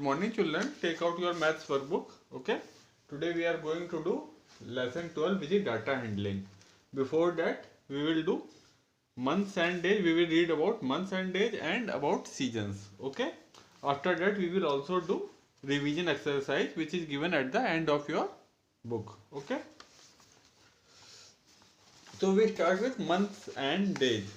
Good morning, children. Take out your maths workbook. Okay. Today we are going to do lesson 12, which is data handling. Before that, we will do months and days. We will read about months and days and about seasons. Okay. After that, we will also do revision exercise, which is given at the end of your book. Okay. So we start with months and days.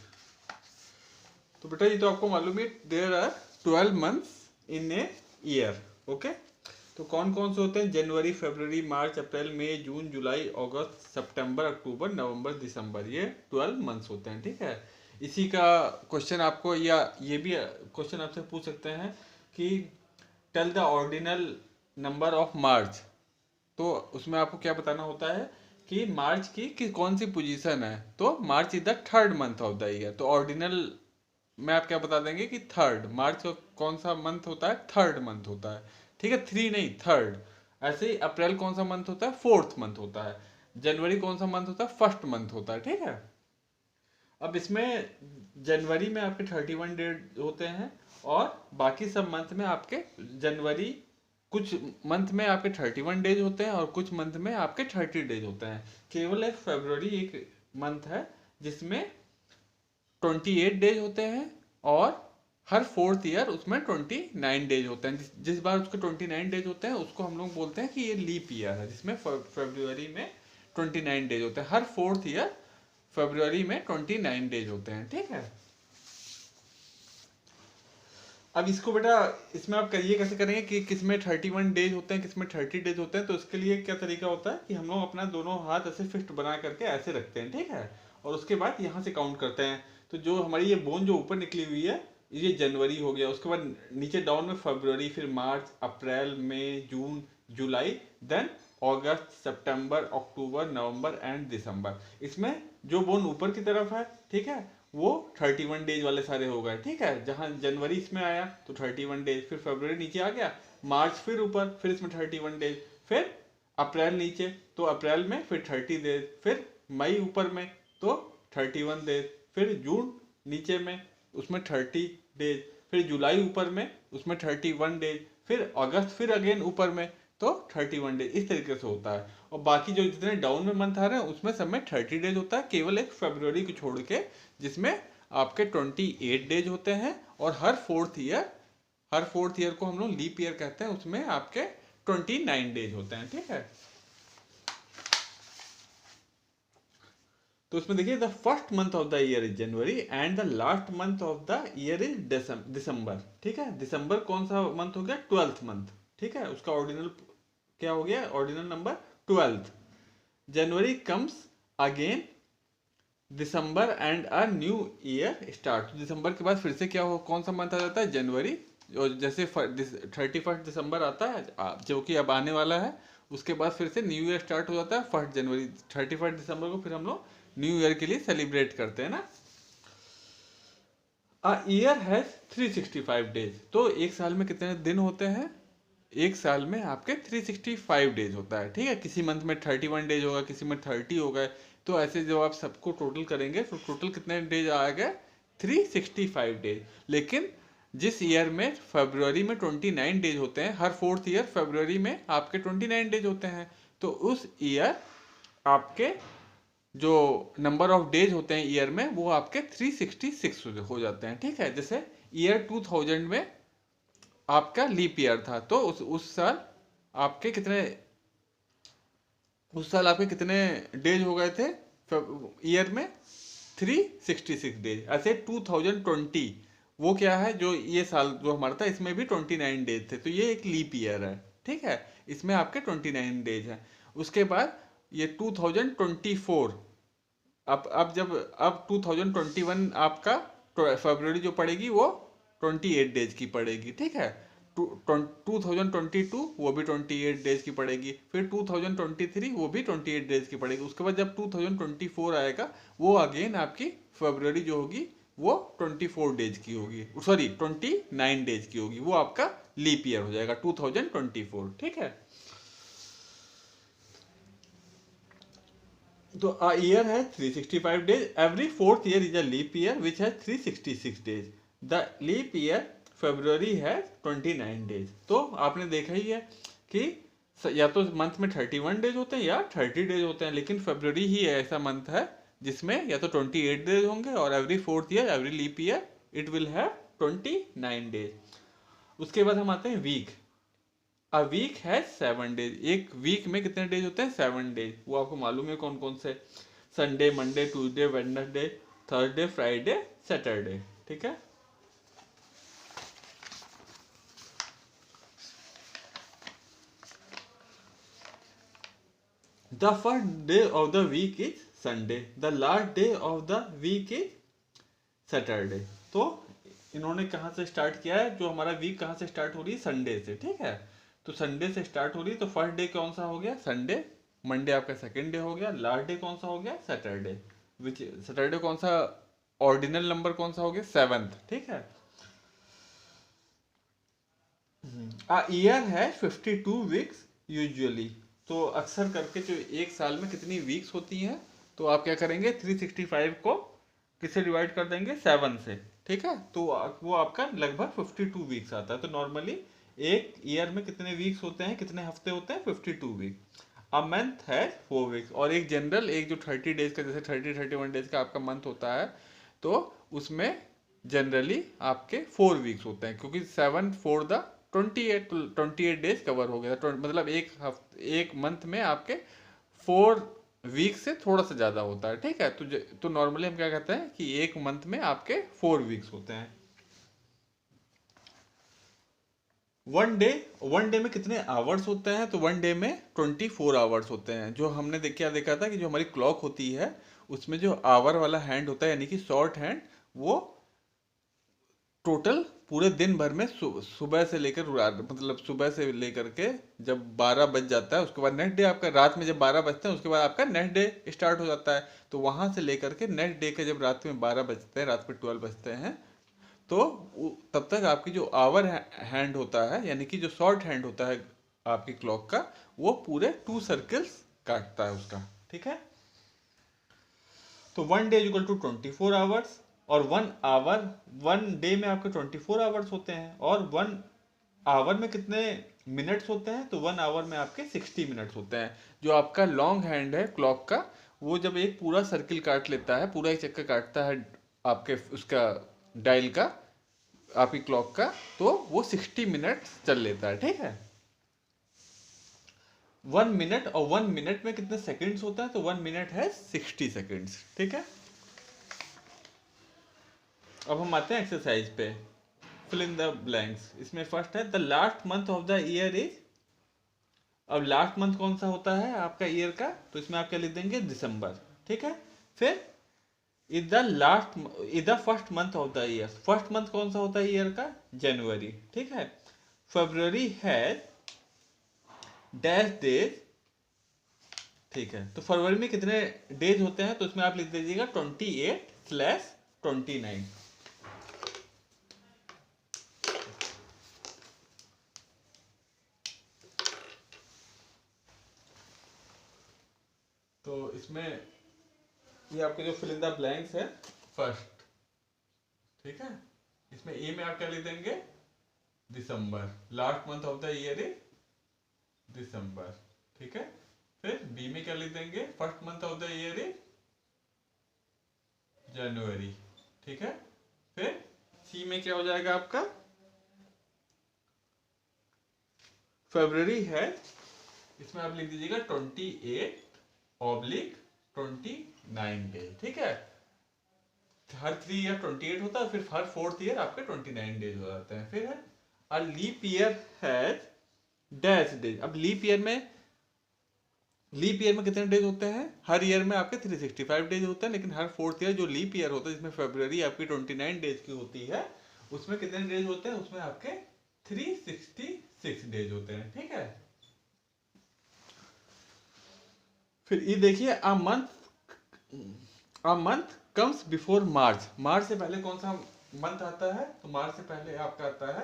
तो बेटा ये तो आपको मालूम है, there are 12 months in a year. Okay. तो कौन कौन से होते हैं? जनवरी, फरवरी, मार्च, अप्रैल, मई, जून, जुलाई, अगस्त, सितंबर, अक्टूबर, नवंबर, दिसंबर. ये 12 मंथ्स होते हैं. ठीक है. इसी का क्वेश्चन आपको, या ये भी क्वेश्चन आपसे पूछ सकते हैं कि tell the ordinal number of March. तो उसमें आपको क्या बताना होता है कि मार्च की कौन सी पोजीशन है. तो March is the third month of the year. तो ऑर्डिनल में आप क्या बता देंगे कि थर्ड. मार्च कौन सा मंथ होता है? थर्ड मंथ होता है. ठीक है. 3 नहीं, थर्ड. ऐसे ही अप्रैल कौन सा मंथ होता है? फोर्थ मंथ होता है. जनवरी कौन सा मंथ होता है? फर्स्ट मंथ होता है. ठीक है. अब इसमें जनवरी में आपके 31 डेज होते हैं और बाकी सब मंथ में आपके जनवरी, कुछ मंथ में आपके 31 डेज होते हैं और कुछ मंथ में आपके 30 डेज होते हैं. केवल एक फरवरी एक मंथ है जिसमें 28 डेज होते हैं और हर फोर्थ ईयर उसमें 29 डेज होते हैं. जिस बार उसके 29 डेज होते हैं उसको हम लोग बोलते हैं कि ये लीप ईयर है, जिसमें फरवरी में 29 डेज होते हैं. हर फोर्थ ईयर फरवरी में 29 डेज होते हैं. ठीक है. अब इसको बेटा इसमें आप करिए कैसे करेंगे कि किसमें 31 डेज होते हैं, किसमें 30 डेज होते हैं. तो इसके लिए क्या तरीका होता है कि हम लोग अपना दोनों हाथ ऐसे फिस्ट बना करके ऐसे रखते हैं. ठीक है. और उसके बाद यहाँ से काउंट करते हैं. तो जो हमारी ये बोन जो ऊपर निकली हुई है ये जनवरी हो गया. उसके बाद नीचे डाउन में फरवरी, फिर मार्च, अप्रैल, मई, जून, जुलाई, then August, September, October, November and दिसंबर. इसमें जो बोन ऊपर की तरफ है, ठीक है, वो 31 डेज वाले सारे हो गए. ठीक है. जहां जनवरी इसमें आया तो 31 डेज, फिर फरवरी नीचे आ गया, मार्च फिर ऊपर, फिर इसमें 31 डेज, फिर अप्रैल नीचे तो अप्रैल में फिर 30 डेज, फिर मई ऊपर में तो 31 डेज, फिर जून नीचे में उसमें 30 डेज, फिर जुलाई ऊपर में उसमें 31 डेज, फिर अगस्त फिर अगेन ऊपर में तो 31 डेज. इस तरीके से होता है. और बाकी जो जितने डाउन में मंथ आ रहे हैं उसमें सब में 30 डेज होता है, केवल एक फरवरी को छोड़ के, जिसमें आपके 28 डेज होते हैं. और हर फोर्थ ईयर को हम लोग लीप ईयर कहते हैं, उसमें आपके 29 डेज होते हैं. ठीक है. तो उसमें देखिए the first month of the year is January and the last month of the year is December. ठीक है. दिसंबर कौन सा मंथ हो गया? 12th month. ठीक है. उसका ऑर्डिनल क्या हो गया? Ordinal number 12th. January comes again December and a new year start. दिसंबर के बाद फिर से क्या हो, कौन सा मंथ आ जाता है? जनवरी. और जैसे 31 दिसंबर आता है जो कि अब आने वाला है, उसके बाद फिर से न्यू ईयर स्टार्ट हो जाता है 1 जनवरी. 31 दिसंबर को फिर हम लोग न्यू ईयर के लिए सेलिब्रेट करते हैं ना. A year has 365 days. तो एक साल में कितने दिन होते हैं? एक साल में आपके 365 डेज होता है. ठीक है. किसी मंथ में 31 डेज होगा, किसी में 30 हो गए. तो ऐसे जब आप सबको टोटल करेंगे तो टोटल कितने डेज आ गए? 365 डेज. लेकिन जिस ईयर में फरवरी में 29 डेज होते हैं, हर फोर्थ ईयर फरवरी में आपके 29 डेज होते हैं, तो उस ईयर आपके जो नंबर ऑफ डेज होते हैं ईयर में वो आपके 366 हो जाते हैं. ठीक है. जैसे ईयर 2000 में आपका लीप ईयर था, तो उस साल आपके कितने डेज हो गए थे ईयर में? 366 डेज. ऐसे 2020 वो क्या है, जो ये साल जो हमारा था इसमें भी 29 डेज थे, तो ये एक लीप ईयर है. ठीक है. इसमें आपके 29 डेज हैं. उसके बाद ये 2024, अब 2021 आपका फरवरी जो पड़ेगी वो 28 डेज की पड़ेगी. ठीक है. 2022 वो भी 28 डेज की पड़ेगी. फिर 2023 वो भी 28 डेज की पड़ेगी. उसके बाद जब 2024 आएगा वो अगेन आपकी फरवरी जो होगी वो 24 डेज की होगी, सॉरी 29 डेज की होगी. वो आपका लीप ईयर हो जाएगा 2024. ठीक है. तो a year has 365 days. Every fourth year is a leap year which has 366 days. The leap year February has 29 days. तो आपने देखा ही है कि या तो मंथ में 31 डेज होते हैं या 30 डेज होते हैं, लेकिन फरवरी ही ऐसा मंथ है जिसमें या तो 28 डेज होंगे और every 4th year every leap year it will have 29 days. उसके बाद हम आते हैं week. A week has 7 days. एक वीक में कितने डेज होते हैं? 7 डेज। वो आपको मालूम है कौन कौन से? Sunday, Monday, Tuesday, Wednesday, Thursday, Friday, Saturday. ठीक है। The first day of the week is Sunday, the last day of the week is Saturday. तो इन्होंने कहाँ से स्टार्ट किया है? जो हमारा वीक कहाँ से स्टार्ट हो रही है? संडे से। ठीक है, तो संडे से स्टार्ट हो रही है, तो फर्स्ट डे कौन सा हो गया? संडे। मंडे आपका सेकंड डे हो गया। लास्ट डे कौन सा हो गया? सैटरडे। विच सैटरडे कौन सा ऑर्डिनल नंबर कौन सा हो गया? 7th। ठीक है। अ ईयर है 52 वीक्स यूजुअली। तो अक्सर करके जो एक साल में कितनी वीक्स होती हैं, तो आप क्या करेंगे? 365 को किससे डिवाइड कर देंगे? 7 से। ठीक है, तो वो आपका लगभग 52 वीक्स आता है। तो नॉर्मली एक ईयर में कितने वीक्स होते हैं, कितने हफ्ते होते हैं? 52 वीक। अ मंथ है 4 वीक्स। और एक जनरल एक जो 30 डेज का, जैसे 31 डेज का आपका मंथ होता है, तो उसमें जनरली आपके 4 वीक्स होते हैं, क्योंकि 7 4 द 28 डेज कवर हो गया। मतलब एक मंथ में आपके 4 वीक से थोड़ा सा ज्यादा होता है। ठीक है, तो नॉर्मली हम क्या कहते हैं कि एक मंथ में आपके 4 वीक्स होते हैं। वन डे में कितने आवर्स होते हैं? तो वन डे में 24 आवर्स होते हैं। जो हमने क्या देखा था कि जो हमारी क्लॉक होती है उसमें जो आवर वाला हैंड होता है, यानी कि शॉर्ट हैंड, वो टोटल पूरे दिन भर में सुबह से लेकर मतलब सुबह से लेकर के जब 12 बज जाता है, उसके बाद नेक्स्ट डे आपका रात में जब 12 बजते हैं, उसके बाद आपका नेक्स्ट डे स्टार्ट हो जाता है। तो वहां से लेकर के नेक्स्ट डे के जब रात में 12 बजते हैं, रात में 12 बजते हैं, तो तब तक आपकी जो आवर हैंड होता है, यानी कि जो शॉर्ट हैंड होता है आपकी क्लॉक का, वो पूरे 2 सर्कल्स काटता है उसका। ठीक है, तो one day equal to 24 hours. और 1 आवर, 1 डे में आपके 24 आवर्स होते हैं। और 1 आवर में कितने मिनट्स होते हैं? तो 1 आवर में आपके 60 मिनट्स होते हैं। जो आपका लॉन्ग हैंड है क्लॉक का, वो जब एक पूरा सर्किल काट लेता है, पूरा एक चक्कर काटता है आपके उसका डायल का, आपकी क्लॉक का, तो वो 60 मिनट चल लेता है। ठीक है, 1 मिनट, और 1 मिनट में कितने सेकंड्स होता है? तो 1 मिनट है 60 सेकंड्स। ठीक है, अब हम आते हैं एक्सरसाइज पे। Fill in the blanks. इसमें फर्स्ट है the last month of the year is. अब लास्ट मंथ कौन सा होता है आपका ईयर का? तो इसमें आप क्या लिख देंगे? दिसंबर। ठीक है, फिर is the last is the first month of the year. First month कौन सा होता है ईयर का? जनवरी। ठीक है, फरवरी हैज डैश डेज। ठीक है, तो फरवरी में कितने डेज होते हैं? तो इसमें आप लिख दीजिएगा 28/29। तो इसमें ये आपके जो फिल इन द ब्लैंक्स है फर्स्ट। ठीक है, इसमें ए में आप क्या लिख देंगे? दिसंबर। Last month of the year is December. ठीक है, फिर बी में क्या लिख देंगे? First month of the year is January. ठीक है, फिर सी में क्या हो जाएगा आपका? फरवरी है। इसमें आप लिख दीजिएगा 28/29 डे। ठीक है, हर 3 ईयर 28 होता है, फिर हर 4th ईयर आपके 29 डेज हो जाते हैं। फिर है a leap year has dash days. अब लीप ईयर में कितने डेज होते हैं? हर ईयर में आपके 365 डेज होते हैं, लेकिन हर 4th ईयर जो लीप ईयर होता है, जिसमें फरवरी आपकी 29 डेज की होती है, उसमें कितने डेज होते हैं? उसमें आपके 366 डेज होते हैं। ठीक है, फिर ये देखिए अ मंथ कम्स बिफोर मार्च। मार्च से पहले कौन सा मंथ आता है? तो मार्च से पहले आपका आता है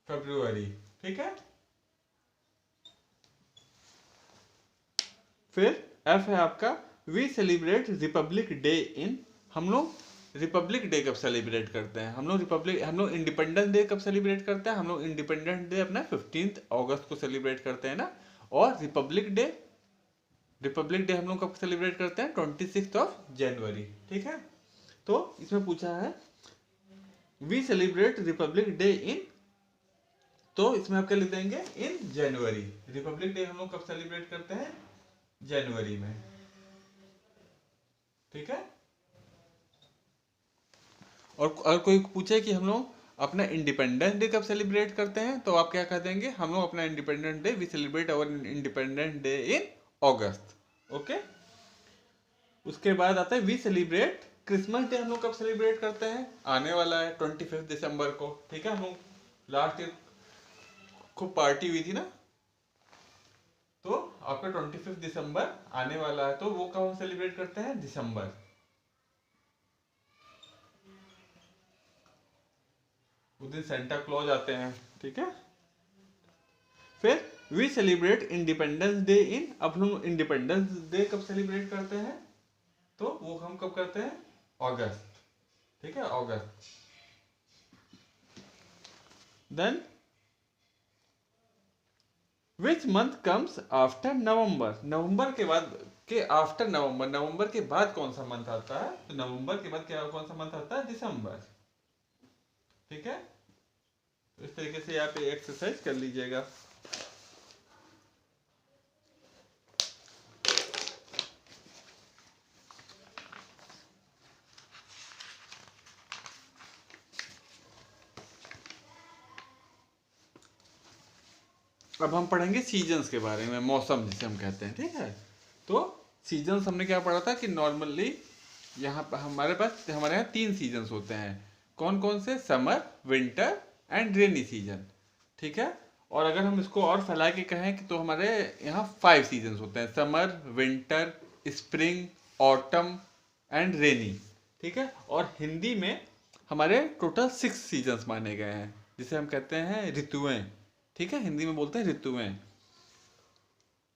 फरवरी। ठीक है, फिर एफ है आपका we celebrate republic day in. हम लोग रिपब्लिक डे कब सेलिब्रेट करते हैं? हम लोग इंडिपेंडेंस डे कब सेलिब्रेट करते हैं? हम लोग इंडिपेंडेंस डे अपना 15 अगस्त को सेलिब्रेट करते हैं ना। और रिपब्लिक डे हम लोग कब सेलिब्रेट करते हैं? 26 ठीक है। तो इसमें पूछा है we celebrate republic day in, तो इसमें आप क्या लिख देंगे? इन जनवरी। रिपब्लिक डे हम लोग कब सेलिब्रेट करते हैं? जनवरी में, ठीक है। और कोई पूछे कि हम लोग अपना इंडिपेंडेंस डे कब सेलिब्रेट करते हैं, तो आप क्या कह देंगे? हम लोग अपना independence day, we celebrate our independence day in August, okay. उसके बाद आता है वी सेलिब्रेट क्रिसमस डे। हम लोग कब सेलिब्रेट करते हैं? आने वाला है 25 दिसंबर को, ठीक है। हम लोग लास्ट ईयर खूब पार्टी हुई थी ना, तो आपका 25 दिसंबर आने वाला है, तो वो कब हम सेलिब्रेट करते हैं? दिसंबर। उस दिन सेंटा क्लॉज आते हैं, ठीक है। फिर we celebrate independence day in, अब हम इंडिपेंडेंस डे कब सेलिब्रेट करते हैं? तो वो हम कब करते हैं? अगस्त, ठीक है, अगस्त। Then which month comes after November? नवंबर के बाद के आफ्टर नवंबर के बाद कौन सा मंथ आता है? तो नवंबर के बाद क्या कौन सा मंथ आता है? दिसंबर, ठीक है। तो इस तरीके से आप एक्सरसाइज कर लीजिएगा। अब हम पढ़ेंगे सीजन्स के बारे में, मौसम जिसे हम कहते हैं, ठीक है। तो सीजन्स हमने क्या पढ़ा था कि नॉर्मली यहाँ पर हमारे यहाँ 3 सीजन्स होते हैं। कौन कौन से? Summer, winter and rainy season, ठीक है। और अगर हम इसको और फैला के कहें कि तो हमारे यहाँ 5 सीजन्स होते हैं, summer, winter, spring, autumn and rainy, ठीक है। और हिंदी में हमारे टोटल 6 सीजन्स माने गए हैं, जिसे हम कहते हैं ऋतुएं, ठीक है। हिंदी में बोलते हैं ऋतुएं।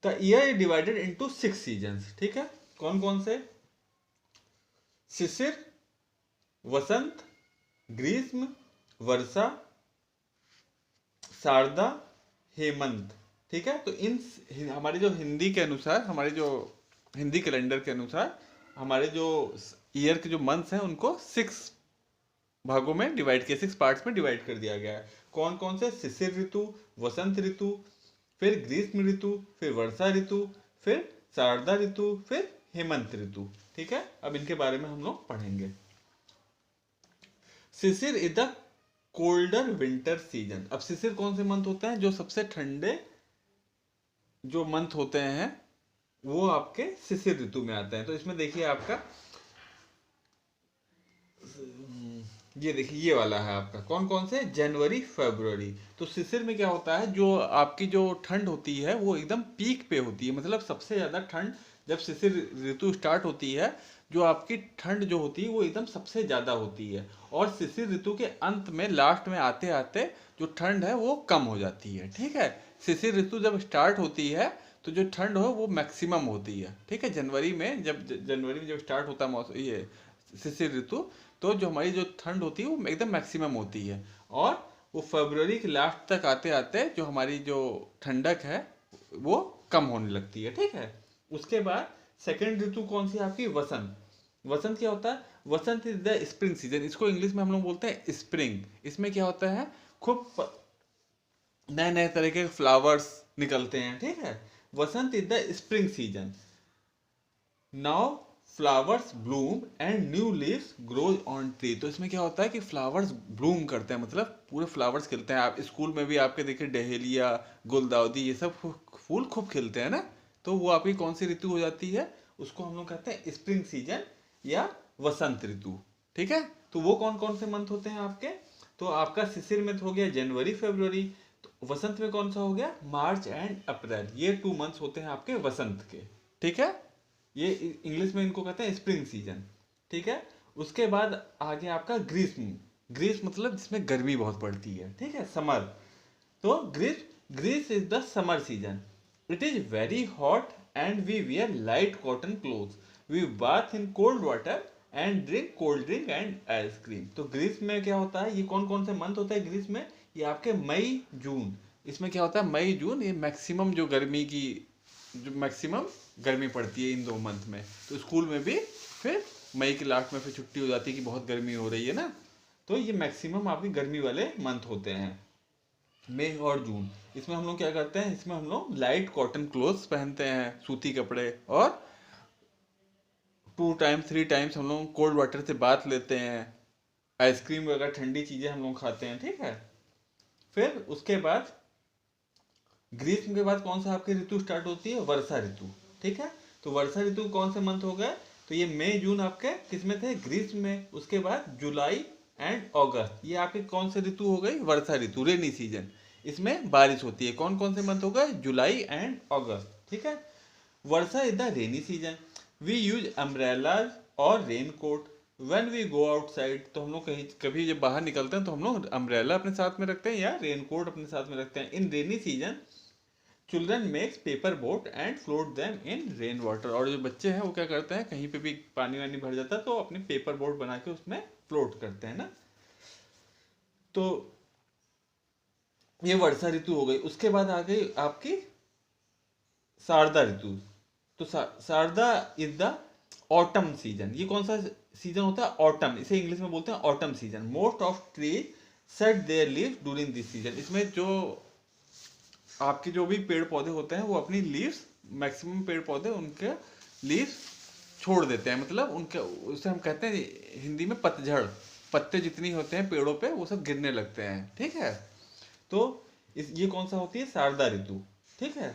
The year is divided into 6 seasons, ठीक है। कौन कौन से? शिशिर, वसंत, ग्रीष्म, वर्षा, शारदा, हेमंत, ठीक है। तो इन हमारे जो हिंदी के अनुसार, हमारे जो हिंदी कैलेंडर के अनुसार हमारे जो ईयर के जो मंथ्स हैं उनको 6 भागों में डिवाइड किया, 6 पार्ट्स में डिवाइड कर दिया गया है। कौन कौन से? शिशिर ऋतु, वसंत ऋतु, फिर ग्रीष्म ऋतु, फिर वर्षा ऋतु, फिर शारदा ऋतु, फिर हेमंत ऋतु, ठीक है। अब इनके बारे में हम लोग पढ़ेंगे। Shishir is the colder winter season. अब शिशिर कौन से मंथ होते हैं? जो सबसे ठंडे जो मंथ होते हैं वो आपके शिशिर ऋतु में आते हैं। तो इसमें देखिए आपका ये देखिए ये वाला है आपका, कौन कौन से? जनवरी, फरवरी। तो शिशिर में क्या होता है? जो आपकी जो ठंड होती है वो एकदम पीक पे होती है, मतलब सबसे ज्यादा ठंड जब शिशिर ऋतु स्टार्ट होती है, जो आपकी ठंड जो होती है वो एकदम सबसे ज्यादा होती है। और शिशिर ऋतु के अंत में, लास्ट में आते आते जो ठंड है वो कम हो जाती है, ठीक है। शिशिर ऋतु जब स्टार्ट होती है तो जो ठंड हो वो मैक्सिमम होती है, ठीक है। जनवरी में जब स्टार्ट होता है मौसम, ये शिशिर ऋतु, तो जो हमारी जो ठंड होती है वो एकदम मैक्सिमम होती है। और वो फरवरी के लास्ट तक आते आते जो हमारी जो ठंडक है वो कम होने लगती है, ठीक है। उसके बाद सेकेंड ऋतु कौन सी? आपकी वसंत। वसंत क्या होता है? Vasant is the spring season. इसको इंग्लिश में हम लोग बोलते हैं स्प्रिंग। इसमें क्या होता है? खूब नए नए तरह के फ्लावर्स निकलते हैं, ठीक है। Vasant is the spring season. Now flowers bloom and new leaves grows on tree. तो इसमें क्या होता है कि फ्लावर्स ब्लूम करते हैं, मतलब पूरे फ्लावर्स खिलते हैं। आप स्कूल में भी आपके देखिए डहेलिया, गुलदाउदी, ये सब फूल खूब खिलते हैं ना। तो वो आपकी कौन सी ऋतु हो जाती है? उसको हम लोग कहते हैं स्प्रिंग सीजन या वसंत ऋतु, ठीक है। तो वो कौन कौन से मंथ होते हैं आपके? तो आपका शिशिर में हो गया जनवरी, फरवरी। तो वसंत में कौन सा हो गया? मार्च एंड अप्रैल। ये 2 मंथ्स होते हैं आपके वसंत के, ठीक है। ये इंग्लिश में इनको कहते हैं स्प्रिंग सीजन, ठीक है। उसके बाद आगे आपका ग्रीष्म। ग्रीष्म मतलब जिसमें गर्मी बहुत पड़ती है, ठीक है, समर। तो ग्रीष्म is the summer season. It is very hot and we wear light cotton clothes, we bath in cold water and drink cold drink and ice cream. तो ग्रीष्म में क्या होता है, ये कौन कौन से मंथ होता है ग्रीष्म में, ये आपके मई जून। इसमें क्या होता है, मई जून ये मैक्सिमम जो गर्मी की, जो मैक्सिमम गर्मी पड़ती है इन 2 मंथ में। तो स्कूल में भी फिर मई के लास्ट में फिर छुट्टी हो जाती है कि बहुत गर्मी हो रही है ना, तो ये मैक्सिमम आपकी गर्मी वाले मंथ होते हैं मई और जून। इसमें हम लोग क्या करते हैं, इसमें हम लोग लाइट कॉटन क्लोथ्स पहनते हैं, सूती कपड़े, और 2 टाइम्स 3 टाइम्स हम लोग कोल्ड वाटर से बाथ लेते हैं, आइसक्रीम वगैरह ठंडी चीज़ें हम लोग खाते हैं, ठीक है। फिर उसके बाद ग्रीष्म के बाद कौन सा आपकी ऋतु स्टार्ट होती है, वर्षा ऋतु, ठीक है। तो वर्षा ऋतु कौन से मंथ हो गए, तो ये मई जून आपके किस में थे, ग्रीष्म में। उसके बाद जुलाई एंड अगस्त, ये आपके कौन से ऋतु हो गई, वर्षा ऋतु, रेनी सीजन। इसमें बारिश होती है, कौन कौन से मंथ हो गए, जुलाई एंड अगस्त, ठीक है। Varsha is the rainy season, we use umbrellas और rain coat when we go outside. तो हम लोग कहीं कभी जब बाहर निकलते हैं तो हम लोग अम्ब्रेला अपने साथ में रखते हैं या रेन कोट अपने साथ में रखते हैं। In rainy season children makes paper boat and float them in rain water. और जो बच्चे हैं वो क्या करते हैं, कहीं पे भी पानी वानी भर जाता है तो अपने पेपर बोट बना के उसमें फ्लोट करते हैं ना। तो ये वर्षा ऋतु हो गई। उसके बाद आ गई आपकी शारदा ऋतु। तो शारदा इज द ऑटम सीजन। ये कौन सा सीजन होता है, ऑटम, इसे इंग्लिश में बोलते हैं autumn season. Most of tree set there leaves during this season. इसमें जो आपके जो भी पेड़ पौधे होते हैं वो अपनी लीव्स, मैक्सिमम पेड़ पौधे उनके लीव्स छोड़ देते हैं, मतलब उनके, उसे हम कहते हैं हिंदी में पतझड़, पत्ते जितनी होते हैं पेड़ों पे वो सब गिरने लगते हैं, ठीक है। तो ये कौन सा होती है, शारदा ऋतु, ठीक है।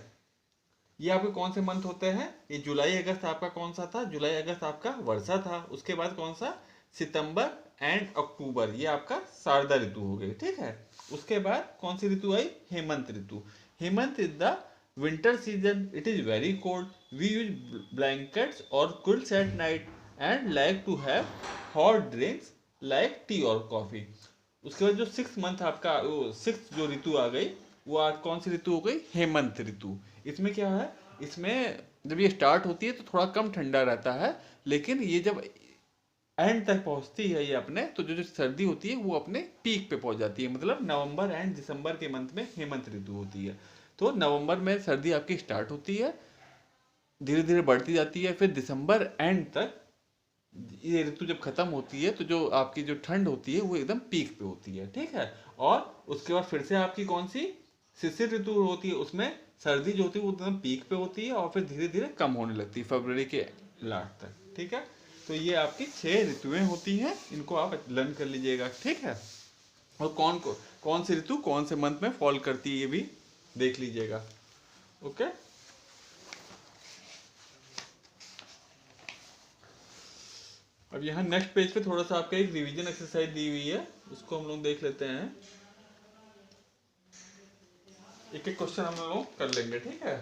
ये आपके कौन से मंथ होते हैं, ये जुलाई अगस्त आपका कौन सा था, जुलाई अगस्त आपका वर्षा था। उसके बाद कौन सा, सितंबर एंड अक्टूबर, ये आपका शारदा ऋतु हो गई, ठीक है। उसके बाद कौन सी ऋतु आई, हेमंत ऋतु। Hemant is the winter season, it is very cold, we use blankets और quilts at night and like to have hot drinks like tea और कॉफी। उसके बाद जो 6th मंथ आपका, 6th जो ऋतु आ गई वो आज कौन सी ऋतु हो गई, हेमंत ऋतु। इसमें क्या है, इसमें जब ये स्टार्ट होती है तो थोड़ा कम ठंडा रहता है, लेकिन ये जब एंड तक पहुंचती है ये अपने, तो जो जो सर्दी होती है वो अपने पीक पे पहुंच जाती है। मतलब नवंबर एंड दिसंबर के मंथ में हेमंत ऋतु होती है। तो नवंबर में सर्दी आपकी स्टार्ट होती है, धीरे धीरे बढ़ती जाती है, फिर दिसंबर एंड तक ये ऋतु जब खत्म होती है तो जो आपकी जो ठंड होती है वो एकदम पीक पे होती है, ठीक है। और उसके बाद फिर से आपकी कौन सी शिशिर ऋतु होती है, उसमें सर्दी जो होती है वो एकदम पीक पे होती है और फिर धीरे धीरे कम होने लगती है फरवरी के लास्ट तक, ठीक है। तो ये आपकी 6 ऋतुएं होती हैं, इनको आप लर्न कर लीजिएगा, ठीक है। और कौन सी ऋतु कौन से मंथ में फॉल करती है ये भी देख लीजिएगा, ओके। अब यहाँ नेक्स्ट पेज पे थोड़ा सा आपका एक रिवीजन एक्सरसाइज दी हुई है, उसको हम लोग देख लेते हैं। एक एक क्वेश्चन हम लोग कर लेंगे, ठीक है।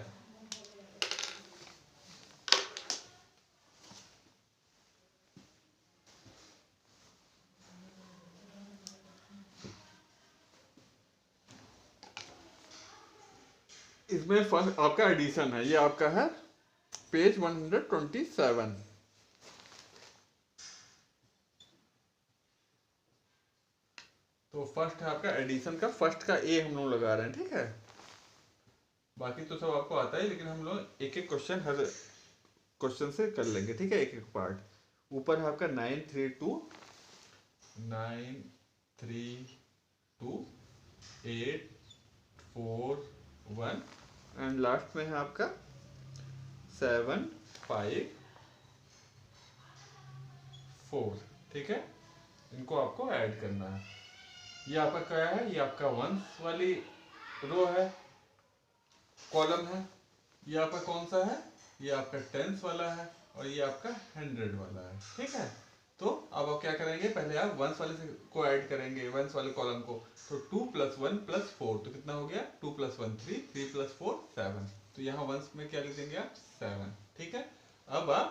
इसमें फर्स्ट आपका एडिशन है, ये आपका है पेज 127। तो फर्स्ट है आपका एडिशन का, फर्स्ट का ए हम लोग लगा रहे हैं, ठीक है। बाकी तो सब आपको आता है, लेकिन हम लोग एक एक क्वेश्चन हर क्वेश्चन से कर लेंगे, ठीक है, एक एक पार्ट। ऊपर है आपका 932 8 4 1 एंड लास्ट में है आपका 7 5 4, ठीक है। इनको आपको ऐड करना है। ये आपका क्या है, ये आपका 1 वाली रो है, कॉलम है। ये आपका कौन सा है, ये आपका 10 वाला है, और ये आपका 100 वाला है, ठीक है। तो अब आप क्या करेंगे, पहले आप 1 वाले से को ऐड करेंगे, 1 वाले कॉलम को। तो 2 + 1 + 4, तो कितना हो गया, 2 + 1 3 3 + 4 7। तो यहाँ 1 में क्या लिख देंगे आप, 7, ठीक है। अब आप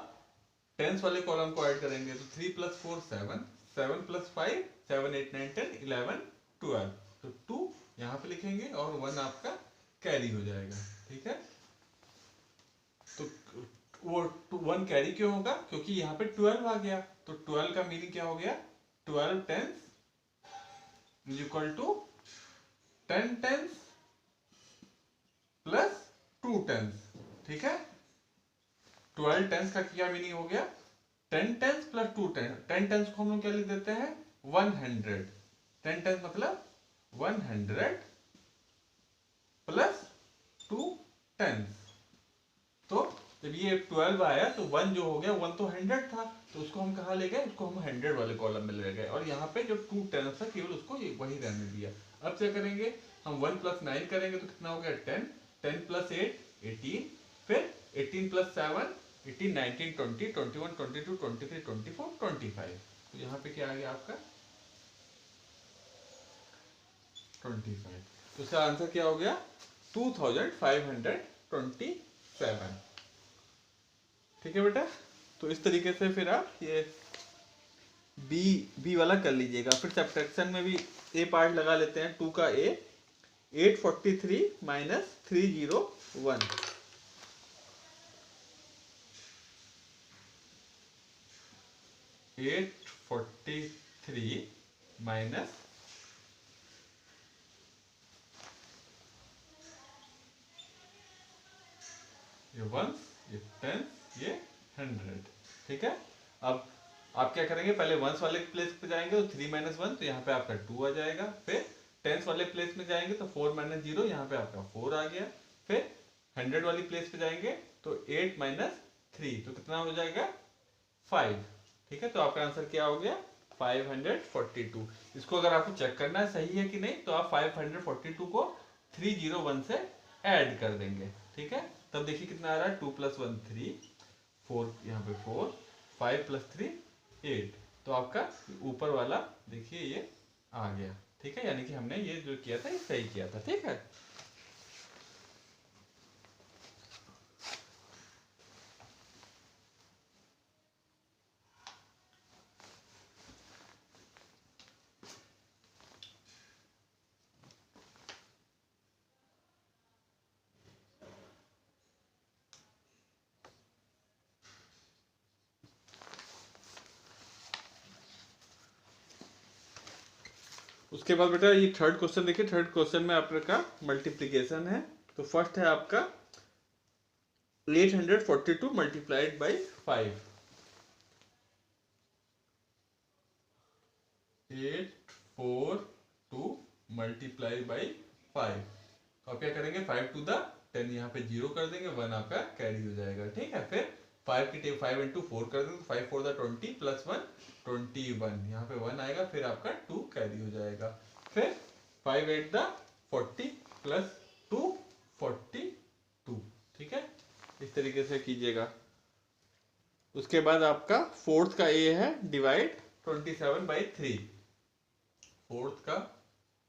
10 वाले कॉलम को ऐड करेंगे, तो 3 + 4 7 7 + 5 7 8 9 10 11 12। तो 2 यहाँ पे लिखेंगे और 1 आपका कैरी हो जाएगा, ठीक है। तो वो 1 कैरी क्यों होगा, क्योंकि यहाँ पे 12 आ गया, तो 12 का मीनिंग क्या हो गया, 12 tens is equal to 10 tens plus 2 tens. ठीक है, 12 टेंस का क्या मीनिंग हो गया, 10 टेंस प्लस 2 टेंस। 10 टेंस को हम लोग क्या लिख देते हैं 100। 10 टेंस मतलब 100 प्लस 2 टेंस। तो जब ये 12 आया तो 1 जो हो गया, 1 तो 100 था, तो उसको हम कहाँ ले गए, उसको हम 100 वाले कॉलम में ले गए, और यहाँ पे जो 2 टेंस था केवल उसको वही रहने दिया। अब क्या करेंगे हम, 1 प्लस 9 करेंगे तो कितना हो गया 10, 10 प्लस 8 18, फिर 18 प्लस 7 18, 19 20 21 22 23 24 25। तो यहाँ पे क्या आ गया आपका 25। तो इसका आंसर क्या हो गया 2527। ठीक है बेटा, तो इस तरीके से फिर आप ये बी वाला कर लीजिएगा। फिर सब्ट्रैक्शन में भी ए पार्ट लगा लेते हैं, 2 का ए, 843 माइनस 301। 843 माइनस ये 1, ये 10, ये 100। ठीक है, अब आप क्या करेंगे, पहले वंस वाले प्लेस पे जाएंगे तो 3 माइनस 1, तो यहाँ पे आपका 2 आ जाएगा। फिर टेंस वाले प्लेस में जाएंगे तो 4 माइनस 0, यहाँ पे आपका 4 आ गया। फिर 100 वाली प्लेस पे जाएंगे तो 8 माइनस 3, तो कितना हो जाएगा 5। ठीक है, तो आपका आंसर क्या हो गया 542। इसको अगर आपको चेक करना है सही है कि नहीं, तो आप 542 को 301 से ऐड कर देंगे। ठीक है, तब देखिए कितना आ रहा है, 2 प्लस 1 3, 4 यहाँ पे 4, 5 प्लस 3 8। तो आपका ऊपर वाला देखिए ये आ गया। ठीक है, यानी कि हमने ये जो किया था ये सही किया था। ठीक है, उसके बाद बेटा ये थर्ड क्वेश्चन देखिए। थर्ड क्वेश्चन में आपका मल्टीप्लीकेशन है। तो फर्स्ट है आपका 842 मल्टीप्लाइड बाई 5। 842 multiply by 5। तो आप क्या करेंगे 5 टू द 10, यहाँ पे 0 कर देंगे, 1 आपका कैरी हो जाएगा। ठीक है, फिर 5 की टेबल 5 इंटू 4 कर देंगे, 5 4 द 20 प्लस 1 21, यहाँ पे 1 आएगा, फिर आपका 2 कैरी हो जाएगा। फिर 5 8 द 40 प्लस 2 42। ठीक है, इस तरीके से कीजिएगा। उसके बाद आपका फोर्थ का ए है डिवाइड 27 बाई 3। फोर्थ का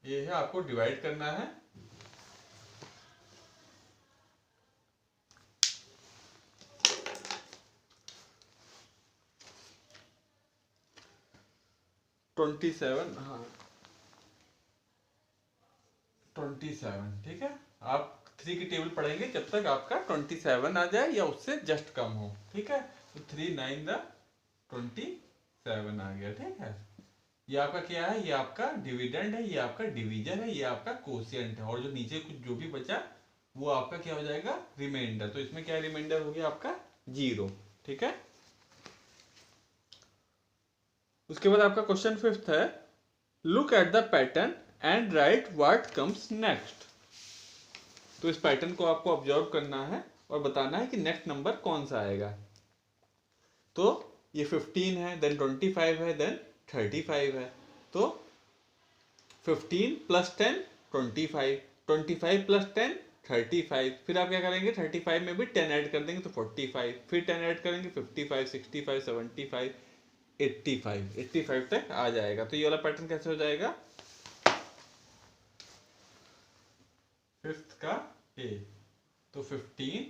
ये है, आपको डिवाइड करना है। ट्वेंटी सेवन, हाँ 27। ठीक है, आप 3 की टेबल पढ़ेंगे जब तक आपका 27 आ जाए या उससे जस्ट कम हो। ठीक है, तो 3 9 द 27 आ गया। ठीक है, ये आपका क्या है, ये आपका डिविडेंड है, ये आपका डिवीजन है, ये आपका कोशिएंट है, और जो नीचे कुछ जो भी बचा वो आपका क्या हो जाएगा रिमाइंडर। तो इसमें क्या रिमाइंडर हो गया आपका 0। ठीक है, उसके बाद आपका क्वेश्चन फिफ्थ है, look at the pattern and right what comes next. तो इस पैटर्न को आपको ऑब्जर्व करना है और बताना है कि नेक्स्ट नंबर कौन सा आएगा। तो ये 15 है, देन 25 है, देन 35 है। तो 15 प्लस 10 25, 25 प्लस 10 35। फिर आप क्या करेंगे 35 में भी 10 ऐड कर देंगे तो 45, फिर 10 ऐड करेंगे 55 65 75 85 तक आ जाएगा। तो ये वाला पैटर्न कैसे हो जाएगा, फिफ्थ का ए। तो 15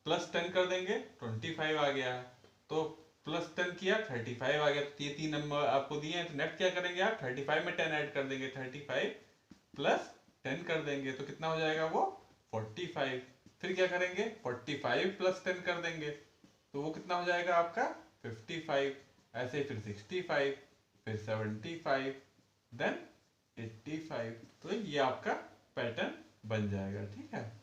प्लस 10 कर देंगे 25 आ गया, तो प्लस 10 किया 35 आ गया। तो ये 3 नंबर आपको दिए हैं, तो नेक्स्ट क्या करेंगे आप 35 में 10 ऐड कर देंगे, 35 प्लस 10 कर देंगे तो कितना हो जाएगा वो 45। फिर क्या करेंगे 45 प्लस 10 कर देंगे तो वो कितना हो जाएगा आपका 55। ऐसे फिर 65, फिर 75, देन 85। तो ये आपका पैटर्न बन जाएगा, ठीक है।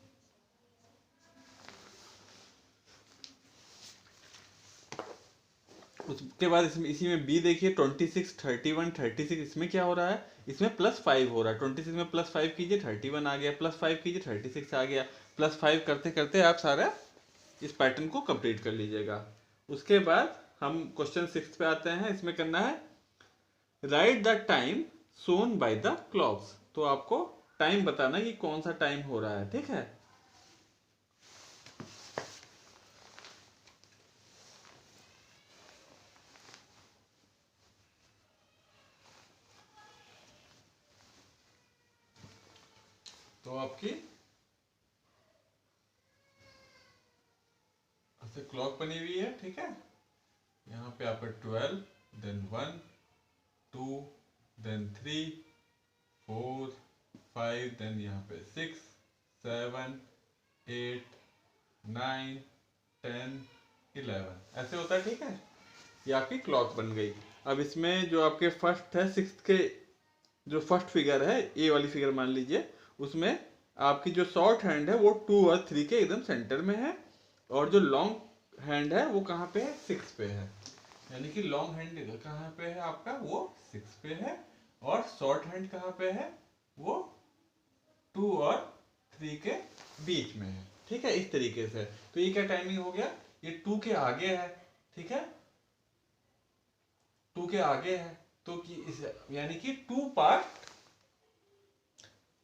उसके बाद इसमें इसी में बी देखिए 26, 31, 36, इसमें क्या हो रहा है, इसमें +5 हो रहा है। 26 में +5 कीजिए 31 आ गया, +5 कीजिए 36 आ गया, +5 करते करते आप सारा इस पैटर्न को कंप्लीट कर लीजिएगा। उसके बाद हम क्वेश्चन 6 पे आते हैं। इसमें करना है write the time shown by the clocks. तो आपको टाइम बताना कि कौन सा टाइम हो रहा है, ठीक है। तो आपकी ऐसे क्लॉक बनी हुई है, ठीक है। यहाँ पे आपका 12, देन 1, 2, देन 3, 4, 5, देन यहाँ पे 6, 7, 8, 9, 10, 11 ऐसे होता है, ठीक है। ये आपकी क्लॉक बन गई। अब इसमें जो आपके फर्स्ट है 6 के जो फर्स्ट फिगर है, ए वाली फिगर मान लीजिए, उसमें आपकी जो शॉर्ट हैंड है वो 2 और 3 के एकदम सेंटर में है, और जो लॉन्ग हैंड है वो कहाँ पे है, 6 पे है। यानी कि लॉन्ग हैंड कहाँ पे है आपका, वो 6 पे है, और शॉर्ट हैंड कहाँ पे है, वो 2 और 3 के बीच में है, ठीक है। इस तरीके से तो ये क्या टाइमिंग हो गया, ये 2 के आगे है, ठीक है, 2 के आगे है। तो कि इसे यानी कि 2 पास्ट,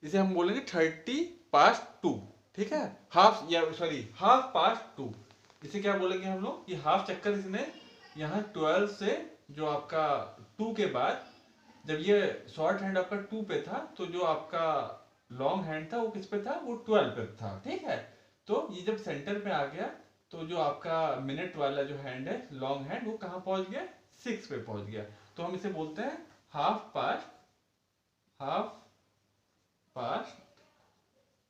इसे हम बोलेंगे 30 पास्ट 2, ठीक है। हाफ या सॉरी हाफ पास्ट 2, इसे क्या बोलेंगे हम लोग, ये हाफ चक्कर इसने यहाँ 12 से जो आपका 2 के बाद, जब ये शॉर्ट हैंड आपका 2 पे था, तो जो आपका लॉन्ग हैंड था वो किस पे था, वो 12 पे था, ठीक है। तो ये जब सेंटर पे आ गया, तो जो आपका मिनट वाला जो हैंड है, लॉन्ग हैंड, वो कहाँ पहुंच गया, 6 पे पहुंच गया। तो हम इसे बोलते हैं हाफ पास्ट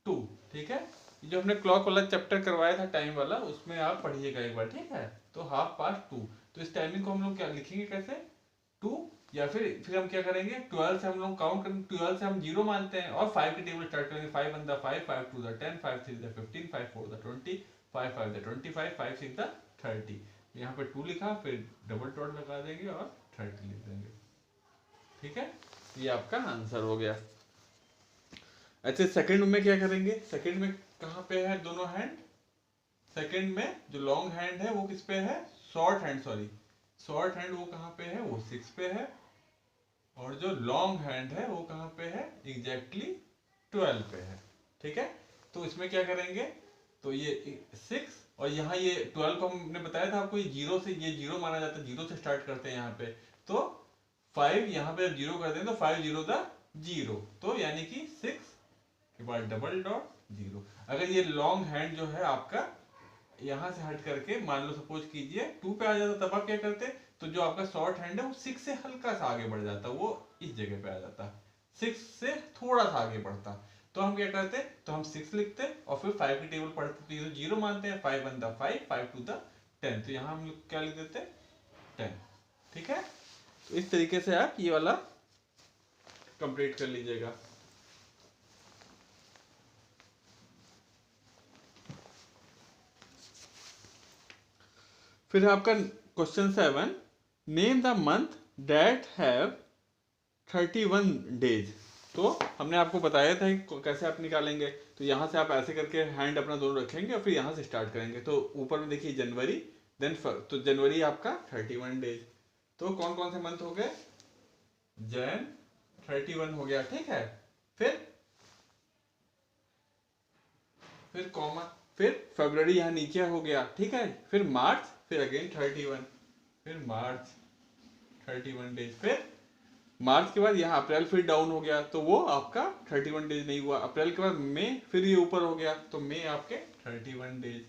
2, ठीक है। जो हमने क्लॉक वाला चैप्टर करवाया था टाइम वाला, उसमें आप पढ़िएगा एक बार, ठीक है। तो हाफ पास्ट 2, तो इस टाइमिंग को हम लोग क्या लिखेंगे, कैसे 2, या फिर हम क्या करेंगे, 12 से हम लोग काउंट करेंगे, 12 से हम 0 मानते हैं, और 5 की टेबल स्टार्ट करेंगे। 5 1 the 5, 5 2 the 10, 5 3 the 15, 5 4 the 20, 5 5 the 25, 5 6 the 30। यहाँ पे 2 लिखा, फिर डबल डॉट लगा देंगे और 30 लिख देंगे, ठीक है। ये आपका आंसर हो गया। अच्छा, सेकंड में क्या करेंगे, सेकंड में कहाँ पे है दोनों हैंड, सेकंड में जो लॉन्ग हैंड है वो किस पे है, short hand, sorry short hand वो कहाँ पे है, वो 6 पे है, और जो लॉन्ग हैंड है वो कहाँ पे है, एग्जैक्टली 12 पे है, ठीक है। तो इसमें क्या करेंगे, तो ये 6, और यहाँ ये 12 को हमने बताया था आपको, ये 0 से, ये 0 माना जाता है, 0 से स्टार्ट करते हैं यहाँ पे। तो 5 यहाँ पे जब 0 करते हैं तो 5 0 द 0, तो यानी कि 6 के बाद डबल डॉट 0। अगर ये लॉन्ग हैंड जो है आपका यहां से हट करके, मान लो सपोज कीजिए 2 पे आ जाता, तब आप क्या करते, तो जो आपका शॉर्ट हैंड है वो 6 से हल्का सा आगे बढ़ जाता, वो इस जगह पे आ जाता, 6 से थोड़ा सा आगे बढ़ता। तो हम क्या करते, तो हम 6 लिखते और फिर 5 की टेबल पढ़ते, तो 0 मानते हैं, 5 1 द 5, 5 2 द 10, तो यहाँ हम लोग क्या लिख देते, 10, ठीक है। तो इस तरीके से आप ये वाला कंप्लीट कर लीजिएगा। फिर आपका question 7, name the month that have 31 days. तो हमने आपको बताया था कि कैसे आप निकालेंगे। तो यहाँ से आप ऐसे करके हैंड अपना दोनों रखेंगे और फिर यहाँ से स्टार्ट करेंगे। तो ऊपर में देखिए जनवरी, देन तो जनवरी आपका 31 डेज। तो कौन कौन से मंथ हो गए, जैन 31 हो गया, ठीक है। फिर कॉमा, फिर फरवरी यहाँ नीचे हो गया, ठीक है। फिर मार्च, फिर अगेन 31, फिर मार्च 31 डेज। फिर मार्च के बाद यहाँ अप्रैल फिर डाउन हो गया, तो वो आपका 31 डेज नहीं हुआ। अप्रैल के बाद मई, फिर ये ऊपर हो गया, तो मई आपके 31 डेज।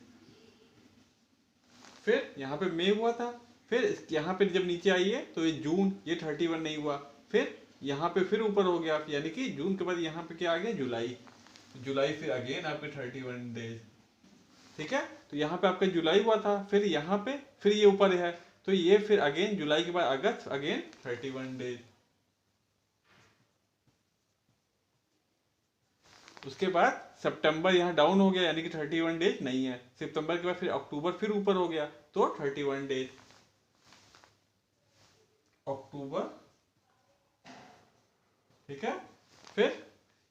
फिर यहाँ पे मई हुआ था, फिर यहाँ पे जब नीचे आई है तो ये जून, ये 31 नहीं हुआ। फिर यहाँ पे फिर ऊपर हो गया, यानी कि जून के बाद यहाँ पे क्या आ गया, जुलाई। जुलाई फिर अगेन आपके 31 डेज, ठीक है। तो यहाँ पे आपका जुलाई हुआ था, फिर यहाँ पे फिर ये ऊपर है, तो ये फिर अगेन जुलाई के बाद अगस्त, अगेन 31 डेज। उसके बाद सितंबर यहाँ डाउन हो गया, यानी कि 31 डेज नहीं है। सितंबर के बाद फिर अक्टूबर फिर ऊपर हो गया, तो 31 डेज अक्टूबर, ठीक है। फिर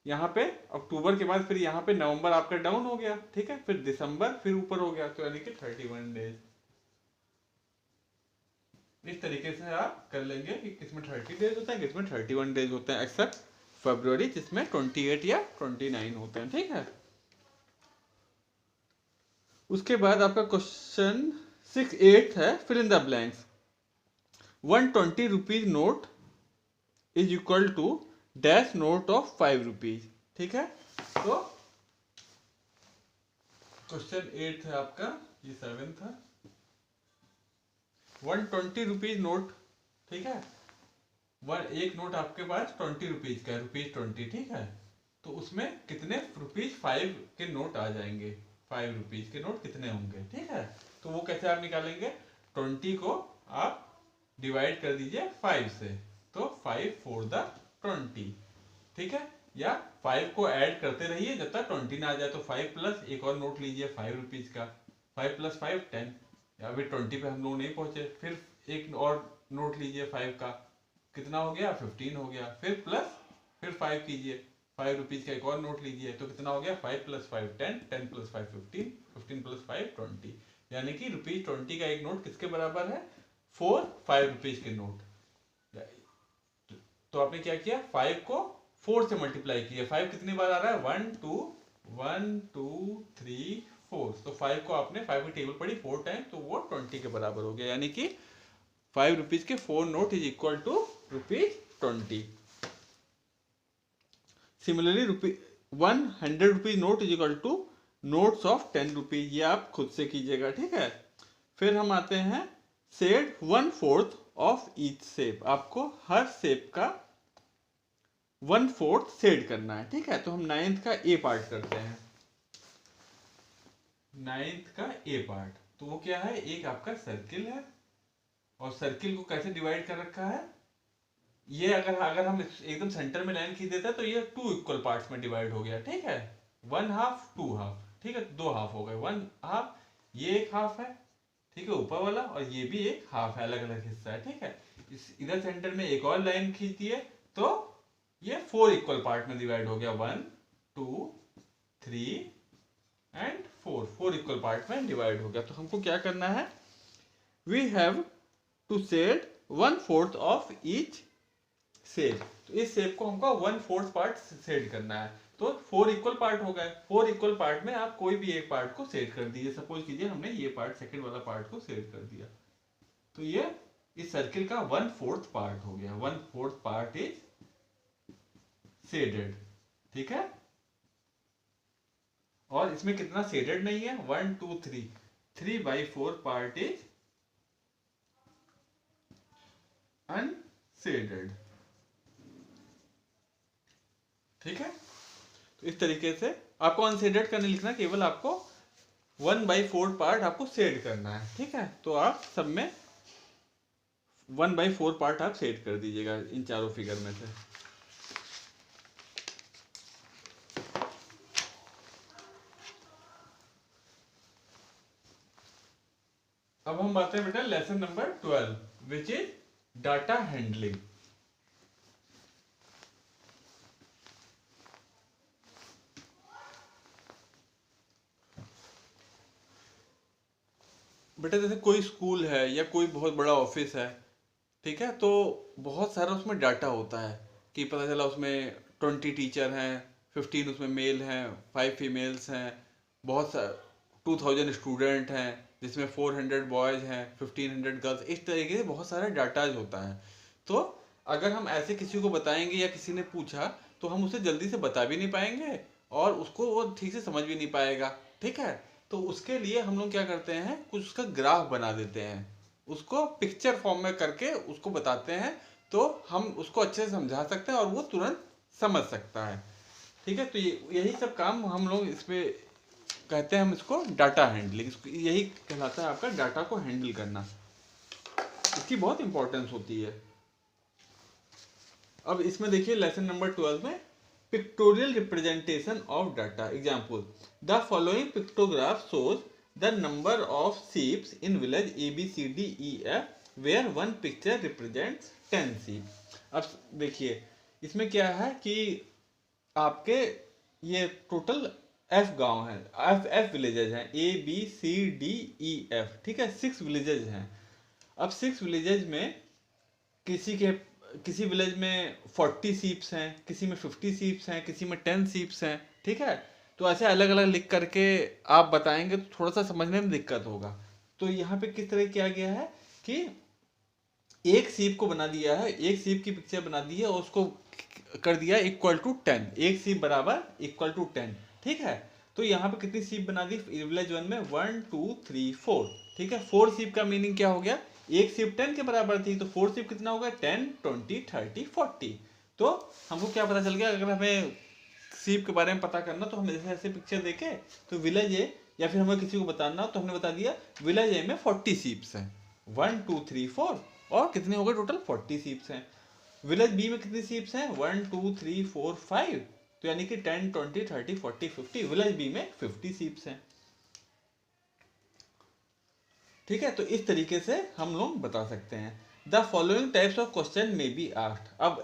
यहाँ पे अक्टूबर के बाद फिर यहाँ पे नवंबर आपका डाउन हो गया, ठीक है। फिर दिसंबर फिर ऊपर हो गया, तो यानी कि 31 डेज। इस तरीके से आप कर लेंगे कि किसमें 30 डेज होते हैं, किसमें 31 डेज होते हैं, एक्सेप्ट फरवरी जिसमें 28 या 29 होते हैं, ठीक है। उसके बाद आपका क्वेश्चन 6-8 है, fill in the blanks. 120 rupees note is equal to dash note of 5 rupees, ठीक है। तो क्वेश्चन 8 है आपका, ये 7 था। 120 रुपीज नोट, ठीक है। एक नोट आपके पास 20 रुपीज का है, ₹20, ठीक है। तो उसमें कितने रुपीज 5 के नोट आ जाएंगे, 5 रुपीज के नोट कितने होंगे, ठीक है। तो वो कैसे आप निकालेंगे, 20 को आप डिवाइड कर दीजिए 5 से, तो 5 4 द 20, ठीक है। या 5 को ऐड करते रहिए जब तक 20 ना आ जाए, तो 5 प्लस एक और नोट लीजिए 5 रुपीज का, 5 + 5 10। अभी 20 पे हम लोग नहीं पहुंचे, फिर एक और नोट लीजिए 5 का, कितना हो गया, 15 हो गया। फिर प्लस फिर 5 कीजिए, 5 रुपीज का एक और नोट लीजिए, तो कितना हो गया, 5 + 5 10, 10 + 5 15, 15 + 5 20। यानी कि ₹20 का एक नोट किसके बराबर है, 4 5 रुपीज के नोट। तो आपने क्या किया, 5 को 4 से मल्टीप्लाई किया। 5 कितनी बार आ रहा है, 1 2 1 2 3 4। तो 5 को आपने 5 की टेबल पढ़ी 4 टाइम, तो वो 20 के बराबर हो गया। यानी कि 5 रुपीज के 4 note is equal to ₹20। Similarly 100 rupees note is equal to notes of 10 rupees. ये आप खुद से कीजिएगा, ठीक है। फिर हम आते हैं सेड 1/4 ऑफ ईच शेप। आपको हर शेप का 1/4 सेड करना है, ठीक है। तो हम 9th का ए पार्ट करते हैं। 9th का ए पार्ट, तो वो क्या है, एक आपका सर्किल है, और सर्किल को कैसे डिवाइड कर रखा है, ये अगर हम एकदम सेंटर में लाइन खींच देते हैं तो ये 2 इक्वल पार्ट्स में डिवाइड हो गया, ठीक है। 1 हाफ 2 हाफ, ठीक है, 2 हाफ हो गए। 1 हाफ, ये एक हाफ है, ठीक है, ऊपर वाला, और ये भी एक हाफ है, अलग अलग हिस्सा है, ठीक है। इधर सेंटर में एक और लाइन खींच दिए, तो ये 4 इक्वल पार्ट में डिवाइड हो गया। 1 2 3 एंड 4 इक्वल पार्ट में डिवाइड हो गया। तो हमको क्या करना है, we have to shade 1/4 of each shape. तो इस शेप को हमको 1/4 पार्ट सेट करना है। तो 4 इक्वल पार्ट हो गए। 4 इक्वल पार्ट में आप कोई भी एक पार्ट को सेट कर दीजिए। सपोज कीजिए हमने ये पार्ट, सेकंड वाला पार्ट को सेट कर दिया, तो ये इस सर्किल का 1/4 पार्ट हो गया। 1/4 पार्ट इज शेडेड, ठीक है। और इसमें कितना शेडेड नहीं है, 1 2 3, 3/4 पार्ट इज अनशेडेड, ठीक है। तो इस तरीके से आपको अनशेडेड करने लिखना, केवल आपको 1/4 पार्ट आपको शेड करना है, ठीक है। तो आप सब में 1/4 पार्ट आप शेड कर दीजिएगा इन चारों फिगर में से। अब हम बात करें बेटा lesson number 12, which is data handling. बेटा जैसे कोई स्कूल है या कोई बहुत बड़ा ऑफिस है, ठीक है, तो बहुत सारा उसमें डाटा होता है कि पता चला उसमें 20 टीचर हैं, 15 उसमें मेल हैं, 5 फीमेल्स हैं, बहुत 2000 स्टूडेंट हैं, जिसमें 400 बॉयज़ हैं, 1500 गर्ल्स। इस तरीके से बहुत सारा डाटाज होता है। तो अगर हम ऐसे किसी को बताएंगे या किसी ने पूछा, तो हम उसे जल्दी से बता भी नहीं पाएंगे और उसको वो ठीक से समझ भी नहीं पाएगा, ठीक है। तो उसके लिए हम लोग क्या करते हैं, कुछ उसका ग्राफ बना देते हैं, उसको पिक्चर फॉर्म में करके उसको बताते हैं, तो हम उसको अच्छे से समझा सकते हैं और वो तुरंत समझ सकता है, ठीक है। तो यही सब काम हम लोग इसमें कहते हैं, हम इसको डाटा हैंडलिंग, यही कहलाता है आपका डाटा को हैंडल करना। इसकी बहुत इंपॉर्टेंस होती है। अब इसमें देखिए लेसन नंबर 12 में pictorial representation of data example, the following pictograph shows the number of sheeps in village ABCDEF where one picture represents 10 sheep. अब देखिए इसमें क्या है कि आपके ये टोटल F गांव है, F विलेजेज हैं, ABCDEF, ठीक है, 6 विलेजेज हैं। अब 6 विलेजेज में किसी विलेज में 40 सीप्स हैं, किसी में 50 सीप्स हैं, किसी में 10 सीप्स हैं, ठीक है। तो ऐसे अलग अलग लिख करके आप बताएंगे तो थोड़ा सा समझने में दिक्कत होगा। तो यहाँ पे किस तरह किया गया है कि एक सीप को बना दिया है, एक सीप की पिक्चर बना दी है और उसको कर दिया इक्वल टू 10, एक सीप बराबर इक्वल टू 10, ठीक है। तो यहाँ पे कितनी सीप बना दी विलेज 1 में, 1 2 3 4, ठीक है। 4 सीप का मीनिंग क्या हो गया, एक सीप 10 के बराबर थी, तो 4 सीप कितना होगा, 10 20 30 40। तो हमको क्या पता चल गया, अगर हमें सीप के बारे में पता करना तो हम ऐसे ऐसे पिक्चर देखे तो विलेज ए, या फिर हमें किसी को बताना तो हमने बता दिया विलेज ए में 40 सीप्स हैं, 1 2 3 4, और कितने हो गए टोटल 40 सीप्स हैं। विलेज बी में कितनी सीप्स हैं, 1 2 3 4 5, तो यानी कि 10 20 30 40 50, विलेज बी में 50 सीप्स हैं, ठीक है। तो इस तरीके से हम लोग बता सकते हैं। The following types of question may be asked. अब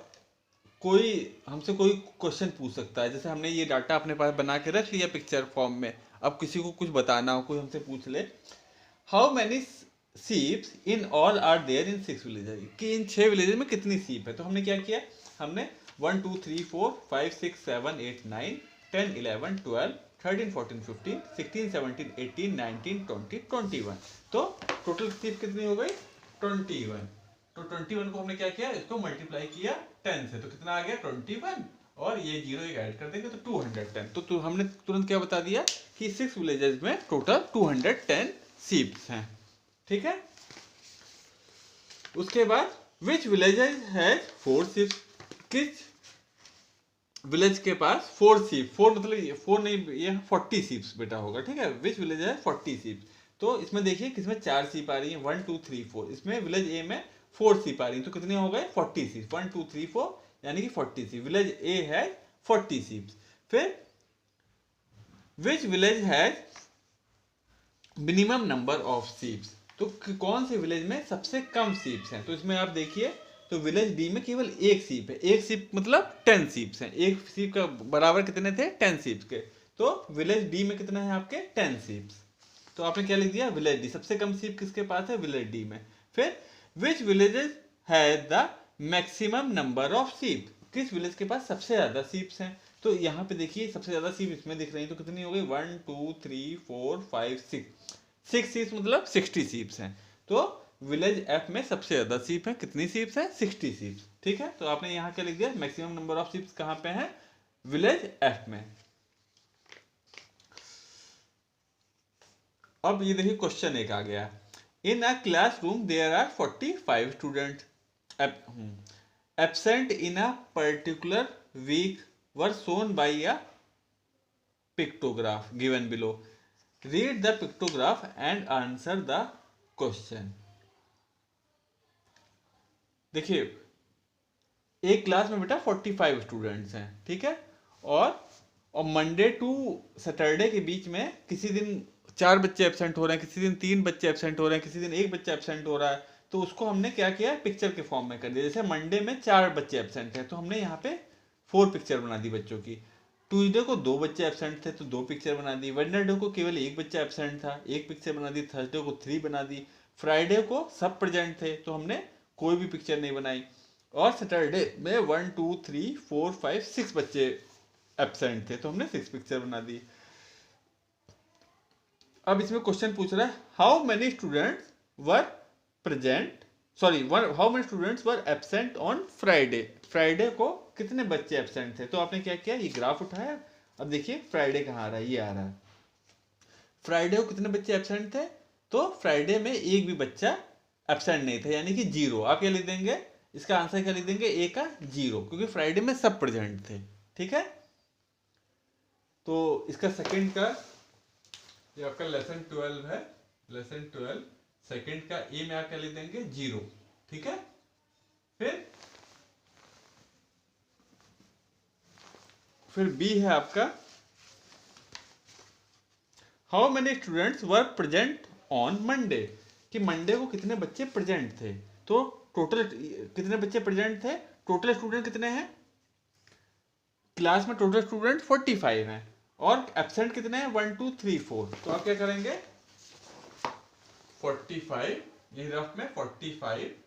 कोई हमसे कोई क्वेश्चन पूछ सकता है, जैसे हमने ये डाटा अपने पास बना के रख लिया पिक्चर फॉर्म में, अब किसी को कुछ बताना हो, कोई हमसे पूछ ले how many sheeps in all are there in 6 villages, कि इन 6 विलेजेस में कितनी सीप है। तो हमने क्या किया, हमने 1 2 3 4 5 6 7 8 9 10 11 12 13 14 15 16 17 18 19 20 21, तो टोटल सीप कितनी हो गई 21। तो 21 को हमने क्या किया, इसको मल्टीप्लाई किया 10 से, तो कितना आ गया 21, और ये जीरो एक ऐड कर देंगे तो 210। तो हमने तुरंत क्या बता दिया कि 6 विलेजेस में टोटल 210 सीप्स हैं, ठीक है। उसके बाद विच विलेजेस हैज 4 सीप्स, किस विलेज के पास 4 सीप, 4 मतलब 4 नहीं, ये 40 सीप्स बेटा होगा, ठीक है। विच विलेज है 40 सीप्स, तो इसमें देखिए किसमें 4 सीप आ रही है, 1 2 3 4, इसमें विलेज ए में 4 सीप आ रही है, तो कितने हो गए 40 सीप, 1 2 3 4 यानी कि 40 सीप, विलेज ए है 40 सीप्स। फिर which village has minimum number of sheeps, तो कौन से विलेज में सबसे कम सीप्स हैं। तो इसमें आप देखिए तो विलेज बी में केवल एक सीप है, एक सीप मतलब 10 सीप्स हैं, एक सीप का बराबर कितने थे 10 सीप्स के, तो विलेज डी में कितना है आपके 10 सीप्स। तो आपने क्या लिख दिया, विलेज डी, सबसे कम सीप किसके पास है, विलेज डी में। फिर which villages has the maximum number of sheep, किस विलेज के पास सबसे ज्यादा सीप्स हैं। तो यहाँ पे देखिए सबसे ज्यादा सीप इसमें दिख रही है, तो कितनी हो गई 1 2 3 4 5 6 सीप्स मतलब 60 सीप्स हैं। तो विलेज एफ में सबसे ज्यादा सीप है, कितनी सीप्स है 60 सीप्स, ठीक है। तो आपने यहाँ क्या लिख दिया, मैक्सिमम नंबर ऑफ सीप्स कहाँ पे है, विलेज एफ में। अब ये देखिए क्वेश्चन एक आ गया, in a classroom there are 45 student, absent in a particular week were shown by a pictograph given below, read the pictograph and answer the question. देखिए एक क्लास में बेटा 45 स्टूडेंट्स हैं, ठीक है, और मंडे टू सैटरडे के बीच में किसी दिन 4 बच्चे एब्सेंट हो रहे हैं, किसी दिन 3 बच्चे एब्सेंट हो रहे हैं, किसी दिन 1 बच्चा एब्सेंट हो रहा है, तो उसको हमने क्या किया, पिक्चर के फॉर्म में कर दिया। जैसे मंडे में 4 बच्चे एब्सेंट हैं, तो हमने यहाँ पे 4 पिक्चर बना दी बच्चों की। ट्यूजडे को 2 बच्चे एब्सेंट थे तो 2 पिक्चर बना दी, वेडनेसडे को केवल 1 बच्चा एब्सेंट था, 1 पिक्चर बना दी, थर्सडे को 3 बना दी, फ्राइडे को सब प्रेजेंट थे तो हमने कोई भी पिक्चर नहीं बनाई, और सैटरडे में 1 2 3 4 5 6 बच्चे एब्सेंट थे तो हमने 6 पिक्चर बना दी। अब इसमें क्वेश्चन पूछ रहा है how many students were present, sorry how many students were absent on Friday, Friday को कितने बच्चे एब्सेंट थे। तो आपने क्या किया, ये ग्राफ उठाया, अब देखिए फ्राइडे कहाँ आ रहा है, ये आ रहा है, फ्राइडे को कितने बच्चे एब्सेंट थे, तो फ्राइडे में एक भी बच्चा एब्सेंट नहीं था, यानी कि 0। आप क्या लिख देंगे, इसका आंसर क्या लिख देंगे, ए का 0, क्योंकि फ्राइडे में सब प्रेजेंट थे, ठीक है। तो इसका सेकंड का, ये आपका लेसन 12 है, लेसन 12 सेकंड का ए में आप क्या लिख देंगे 0, ठीक है। फिर बी है आपका, how many students were present on Monday, कि मंडे को कितने बच्चे प्रेजेंट थे। तो टोटल कितने बच्चे प्रेजेंट थे, टोटल स्टूडेंट कितने हैं क्लास में, टोटल स्टूडेंट 45 हैं और एब्सेंट कितने हैं 1 2 3 4। तो आप क्या करेंगे 45, ये रफ में 45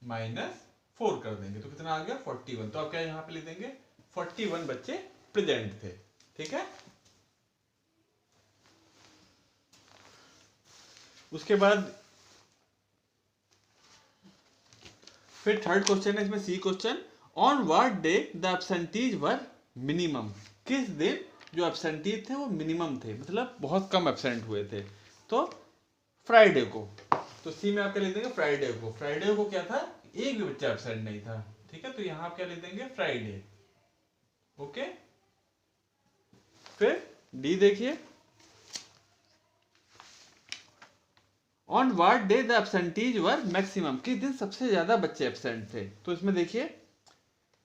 माइनस 4 कर देंगे तो कितना आ गया 41। तो आप क्या यहां पे लिख देंगे 41 बच्चे प्रेजेंट थे, ठीक है। उसके बाद फिर थर्ड क्वेश्चन है इसमें, C question, on what day the absentees were minimum, किस दिन जो एब्सेंटीज थे वो मिनिमम थे, मतलब बहुत कम एब्सेंट हुए थे। तो फ्राइडे को, तो सी में आप क्या लिख देंगे फ्राइडे को। फ्राइडे को क्या था, एक भी बच्चा एब्सेंट नहीं था, ठीक है। तो यहां आप क्या लिख देंगे फ्राइडे, ओके। फिर डी देखिए, on what day the absentees were maximum, किस दिन सबसे ज्यादा बच्चे एब्सेंट थे। तो इसमें देखिए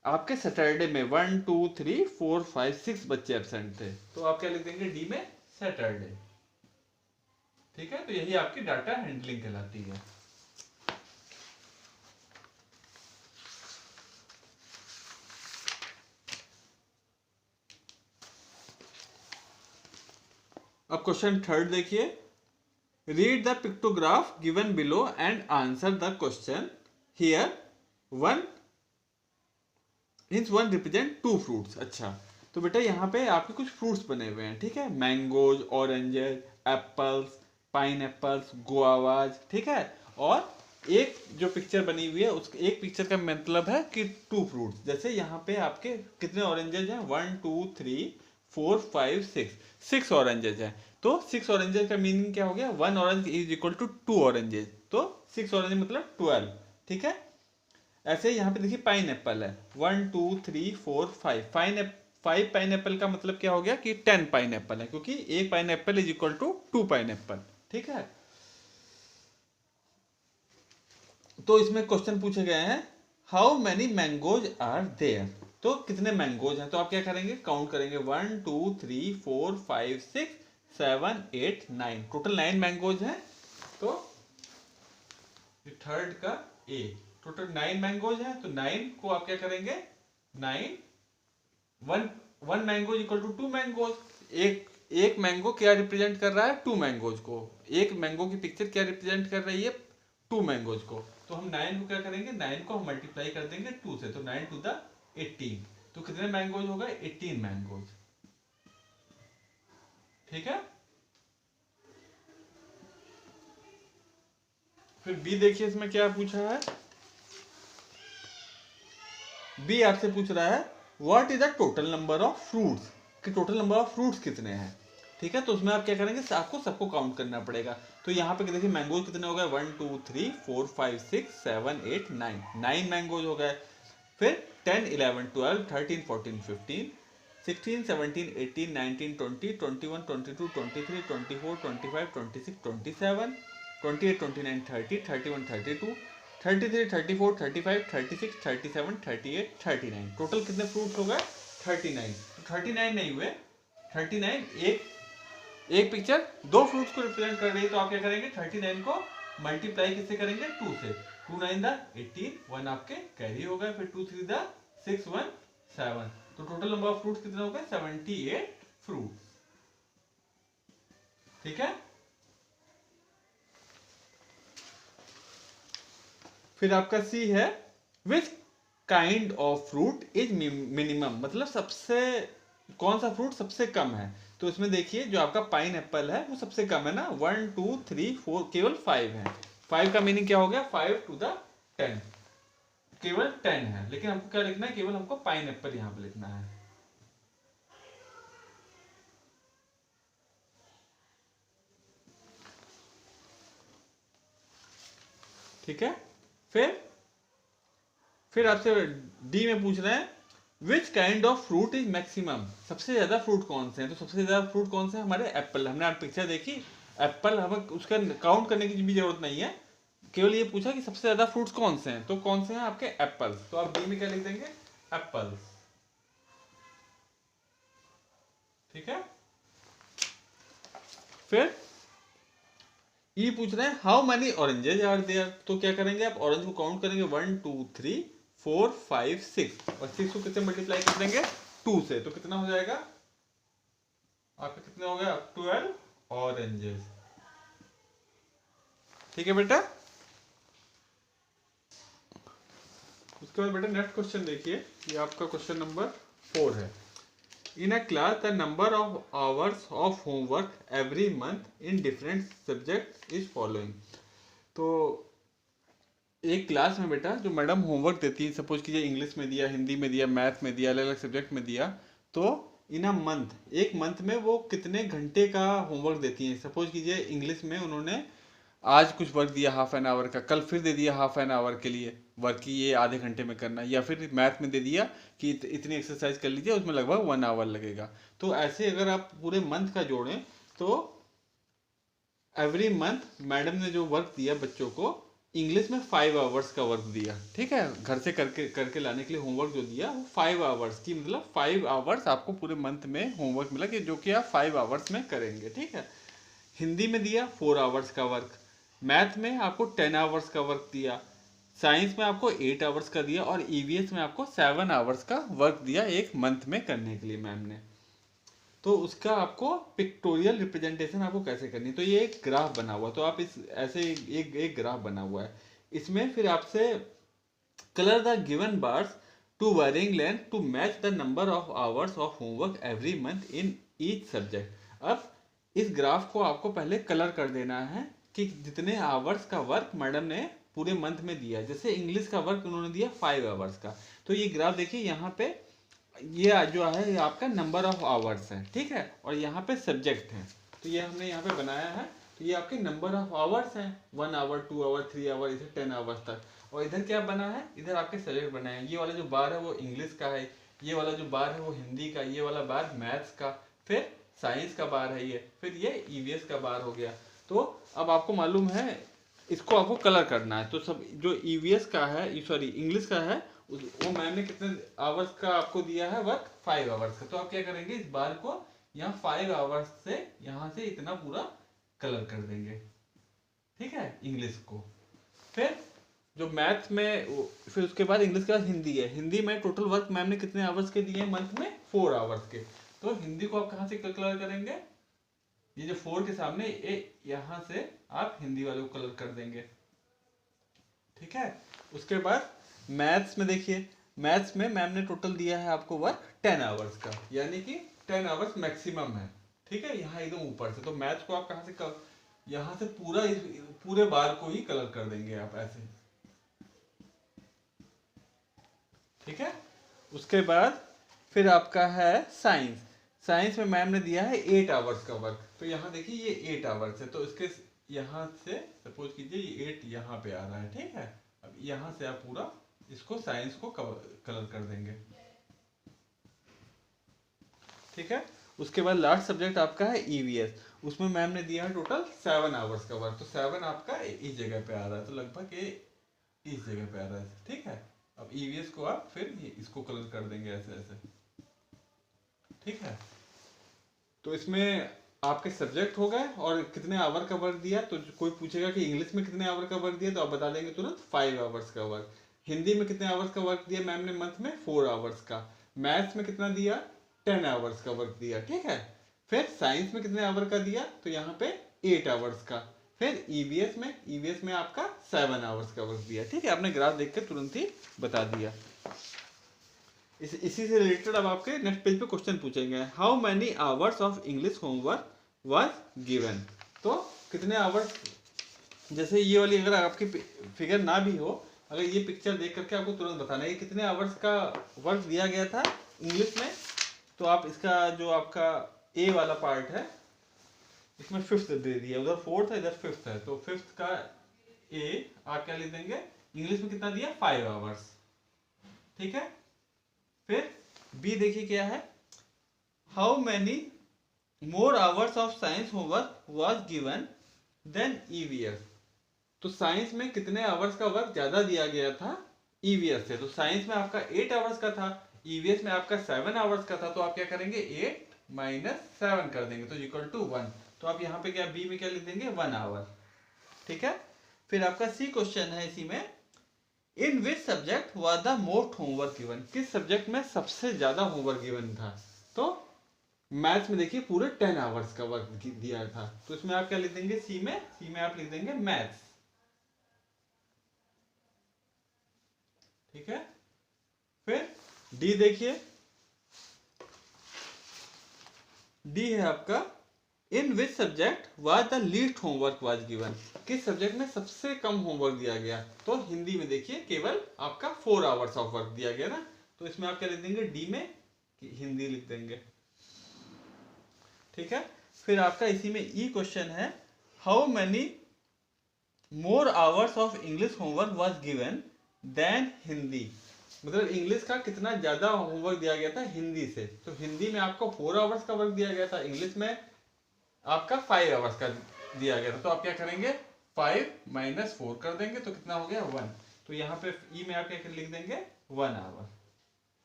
आपके सैटरडे में 1 2 3 4 5 6 बच्चे एब्सेंट थे, तो आप क्या लिख देंगे डी में सैटरडे, ठीक है। तो यही आपकी डाटा हैंडलिंग कहलाती है। अब क्वेश्चन थर्ड देखिए, read the pictograph given below and answer the question here, one represent 2 fruits. अच्छा, तो बेटा यहाँ पे आपके कुछ फ्रूट्स बने हुए हैं, ठीक है, mangoes, oranges, apples, pine apples, guavas, ठीक है। और एक जो पिक्चर बनी हुई है उस एक पिक्चर का मतलब है कि 2 फ्रूट्स। जैसे यहाँ पे आपके कितने ऑरेंजेस हैं 1 2 3 4 5 6 ऑरेंजेस हैं। तो 6 ऑरेंजेस का मीनिंग क्या हो गया, 1 orange is equal to 2 oranges, तो 6 ऑरेंज मतलब 12, ठीक है। ऐसे यहाँ पे देखिए पाइन एप्पल है 1 2 3 4 5, 5 पाइन एप्पल का मतलब क्या हो गया कि 10 पाइन एप्पल है, क्योंकि एक pineapple is equal to 2 pineapple, ठीक है। तो इसमें क्वेश्चन पूछे गए हैं how many mangoes are there, तो कितने मैंगोज हैं। तो आप क्या करेंगे काउंट करेंगे 1 2 3 4 5 6 7 8 9, टोटल 9 मैंगोज हैं। तो थर्ड का ए, टोटल 9 मैंगोज हैं, तो 9 को आप क्या करेंगे 9 1 मैंगो इक्वल टू 2 मैंगोज। एक मैंगो क्या रिप्रेजेंट कर रहा है 2 मैंगोज को, एक मैंगो की पिक्चर क्या रिप्रेजेंट कर रही है 2 मैंगोज को। तो हम 9 को क्या करेंगे 9 को हम मल्टीप्लाई कर देंगे 2 से, तो 9 टू द 18, तो कितने मैंगोज हो गए 18 मैंगोज, ठीक है। फिर बी देखिए इसमें क्या पूछा है, बी आपसे पूछ रहा है what is the total number of fruits, कि टोटल नंबर ऑफ फ्रूट्स कितने हैं, ठीक है। तो उसमें आप क्या करेंगे आपको सबको काउंट करना पड़ेगा। तो यहाँ पे देखिए मैंगोज कितने हो गए 1 2 3 4 5 6 7 8 9, 9 मैंगोज हो गए। फिर 10 11 12 13 14 15 16 17 18 19 20 21 22 23 24 25 26 27 28 29 30 31 32 33 34 35 36 37 38 39, टोटल कितने फ्रूट्स हो गए 39। 39 नहीं हुए 39, एक पिक्चर 2 फ्रूट्स को रिप्रेजेंट कर रही है, तो आप क्या करेंगे 39 को मल्टीप्लाई किससे करेंगे 2 से, 2 9 द 18, 1 आपके कैरी हो गए, फिर 2 3 द 6 1 7, तो टोटल नंबर ऑफ फ्रूट्स कितने हो गए 78 फ्रूट, ठीक है। फिर आपका सी है which kind of fruit is minimum, मतलब सबसे कौन सा फ्रूट सबसे कम है। तो इसमें देखिए जो आपका पाइन एप्पल है वो सबसे कम है ना, 1 2 3 4 केवल 5 है। 5 का मीनिंग क्या हो गया 5 टू द 10, केवल 10 है। लेकिन हमको क्या लिखना है, केवल हमको पाइन एप्पल यहां पे लिखना है, ठीक है। फिर आपसे डी में पूछ रहे हैं which kind of fruit is maximum, सबसे ज्यादा फ्रूट कौन से हैं? तो सबसे ज्यादा फ्रूट कौन से हैं? हमारे एप्पल। हमने आप पिक्चर देखी, एप्पल, हमें उसका काउंट करने की भी जरूरत नहीं है, केवल ये पूछा कि सबसे ज्यादा फ्रूट्स कौन से हैं, तो कौन से हैं आपके? एप्पल्स। तो आप बी में क्या लिख देंगे? एप्पल्स। ठीक है। फिर ई पूछ रहे हैं how many oranges are there, तो क्या करेंगे आप? ऑरेंज को काउंट करेंगे 1 2 3 4 5 6, और 6 को कितने मल्टीप्लाई कर देंगे? 2 से, तो कितना हो जाएगा आपका? कितना हो गया? 12 ऑरेंजेस। ठीक है बेटा। उसके बाद बेटा नेक्स्ट क्वेश्चन देखिए, ये आपका क्वेश्चन नंबर 4 है। In a class the number of hours of homework every month in different subject is following. तो एक क्लास में बेटा जो मैडम होमवर्क देती है, सपोज कीजिए इंग्लिश में दिया, हिंदी में दिया, मैथ में दिया, अलग अलग सब्जेक्ट में दिया, तो इन अ मंथ, एक मंथ में वो कितने घंटे का होमवर्क देती हैं? सपोज कीजिए इंग्लिश में उन्होंने आज कुछ वर्क दिया हाफ एन आवर का, कल फिर दे दिया हाफ एन आवर के लिए वर्क की, ये आधे घंटे में करना है, या फिर मैथ में दे दिया कि इतनी एक्सरसाइज कर लीजिए, उसमें लगभग 1 आवर लगेगा। तो ऐसे अगर आप पूरे मंथ का जोड़ें तो एवरी मंथ मैडम ने जो वर्क दिया बच्चों को, इंग्लिश में 5 आवर्स का वर्क दिया। ठीक है, घर से करके करके लाने के लिए होमवर्क जो दिया वो 5 आवर्स की, मतलब 5 आवर्स आपको पूरे मंथ में होमवर्क मिला कि जो कि आप 5 आवर्स में करेंगे। ठीक है। हिंदी में दिया 4 आवर्स का वर्क, मैथ में आपको 10 आवर्स का वर्क दिया, साइंस में आपको 8 आवर्स का दिया, और ईवीएस में आपको 7 आवर्स का वर्क दिया एक मंथ में करने के लिए मैम ने। तो उसका आपको पिक्टोरियल रिप्रेजेंटेशन आपको कैसे करनी है? तो ये एक ग्राफ बना हुआ, तो आप इस ऐसे एक ग्राफ बना हुआ है, इसमें फिर आपसे colour the given bars to varying length to match the number of hours of homework every month in each subject. अब इस ग्राफ को आपको पहले कलर कर देना है कि जितने आवर्स का वर्क मैडम ने पूरे मंथ में दिया। जैसे इंग्लिश का वर्क उन्होंने दिया 5 आवर्स का, तो ये ग्राफ देखिए यहाँ पे, ये जो है ये आपका नंबर ऑफ आवर्स है। ठीक है, और यहाँ पे सब्जेक्ट है, तो ये हमने यहाँ पे बनाया है, तो ये आपके नंबर ऑफ आवर्स हैं, 1 आवर 2 आवर 3 आवर इसे 10 आवर्स तक। और इधर क्या बना है? इधर आपके सब्जेक्ट बना है, ये वाला जो बार है वो इंग्लिश का है, ये वाला जो बार है वो हिंदी का, ये वाला बार मैथ्स का, फिर साइंस का बार है ये, फिर ये ईवीएस का बार हो गया। तो अब आपको मालूम है इसको आपको कलर करना है, तो सब जो ईवीएस का है, सॉरी इंग्लिश का है, वो मैम ने कितने आवर्स का आपको दिया है वर्क? 5 आवर्स का। तो आप क्या करेंगे? इस बार को यहाँ 5 आवर्स से यहाँ से इतना पूरा कलर कर देंगे। ठीक है, इंग्लिश को। फिर जो मैथ में फिर उसके बाद इंग्लिश के बाद हिंदी है, हिंदी में टोटल वर्क मैम ने कितने आवर्स के दिए हैं मंथ में? 4 आवर्स के। तो हिंदी को आप कहाँ से कलर करेंगे? ये जो 4 के सामने यहाँ से आप हिंदी वाले को कलर कर देंगे। ठीक है। उसके बाद मैथ्स में देखिए, मैथ्स में मैम ने टोटल दिया है आपको वर्क 10 आवर्स का, यानी कि 10 आवर्स मैक्सिमम है। ठीक है, यहाँ एकदम ऊपर से, तो मैथ्स को आप कहाँ से यहाँ से पूरे बार को ही कलर कर देंगे आप ऐसे। ठीक है। उसके बाद फिर आपका है साइंस। साइंस में मैम ने दिया है 8 आवर्स का वर्क, तो यहाँ देखिए ये 8 आवर्स है, तो इसके यहाँ से सपोज कीजिए ये 8 यहाँ पे आ रहा है। ठीक है, अब यहाँ से आप पूरा इसको साइंस को कलर कर देंगे। ठीक है। उसके बाद लास्ट सब्जेक्ट आपका है ईवीएस, उसमें मैम ने दिया है टोटल 7 आवर्स का वर्क, तो 7 आपका इस जगह पे आ रहा है, तो लगभग ये इस जगह पे आ रहा है। ठीक है, अब ईवीएस को आप फिर इसको कलर कर देंगे ऐसे ऐसे। ठीक है, तो इसमें आपके सब्जेक्ट हो गए और कितने आवर का वर्क दिया। तो कोई पूछेगा कि इंग्लिश में कितने आवर का वर्क दिया, तो आप बता देंगे तुरंत 5 आवर्स का वर्क। हिंदी में कितने आवर्स का वर्क दिया मैम ने मंथ में? 4 आवर्स का। मैथ्स में कितना दिया? 10 आवर्स का वर्क दिया। ठीक है। फिर साइंस में कितने आवर का दिया? तो यहाँ पे 8 आवर्स का। फिर ईवीएस में आपका 7 आवर्स का वर्क दिया। ठीक है, आपने ग्राफ देख के तुरंत ही बता दिया। इसी से रिलेटेड अब आपके नेक्स्ट पेज पे क्वेश्चन पूछेंगे, how many hours of English homework was given. तो कितने आवर्स, जैसे ये वाली अगर आपकी फिगर ना भी हो, अगर ये पिक्चर देख करके आपको तुरंत बताना है कितने आवर्स का वर्क दिया गया था इंग्लिश में, तो आप इसका जो आपका ए वाला पार्ट है इसमें 5th दे दिया, उधर 4th है इधर 5th है, तो 5th का ए आप क्या लिख देंगे? इंग्लिश में कितना दिया? 5 आवर्स। ठीक है। फिर बी देखिए क्या है, how many more hours of science homework was given than EVS. तो साइंस में कितने आवर्स का वर्क ज्यादा दिया गया था ईवीएस से। तो साइंस में आपका 8 आवर्स का था, ईवीएस में आपका 7 आवर्स का था। तो आप क्या करेंगे 8 माइनस 7 कर देंगे तो इक्वल टू 1। तो आप यहाँ पे क्या बी में क्या लिख देंगे 1 आवर। ठीक है। फिर आपका सी क्वेश्चन है इसी में, in which subject was the most homework given. किस सब्जेक्ट में सबसे ज्यादा होमवर्क गिवन था। तो मैथ्स में देखिए पूरे 10 आवर्स का वर्क दिया था। तो इसमें आप क्या लिख देंगे सी में आप लिख देंगे मैथ्स। ठीक है। फिर डी देखिए, डी है आपका, in which subject was the least homework was given. किस सब्जेक्ट में सबसे कम होमवर्क दिया गया। तो हिंदी में देखिए केवल आपका 4 आवर्स ऑफ वर्क दिया गया ना। तो इसमें आप क्या लिख देंगे डी में हिंदी लिख देंगे। ठीक है। फिर आपका इसी में ई क्वेश्चन है, how many more hours of English homework was given than Hindi. मतलब इंग्लिश का कितना ज्यादा होमवर्क दिया गया था हिंदी से। तो हिंदी में आपको 4 आवर्स का वर्क दिया गया था, इंग्लिश में आपका 5 आवर्स का दिया गया था। तो आप क्या करेंगे 5 माइनस 4 कर देंगे तो कितना हो गया 1। तो यहाँ पे ई में आप क्या लिख देंगे 1 आवर।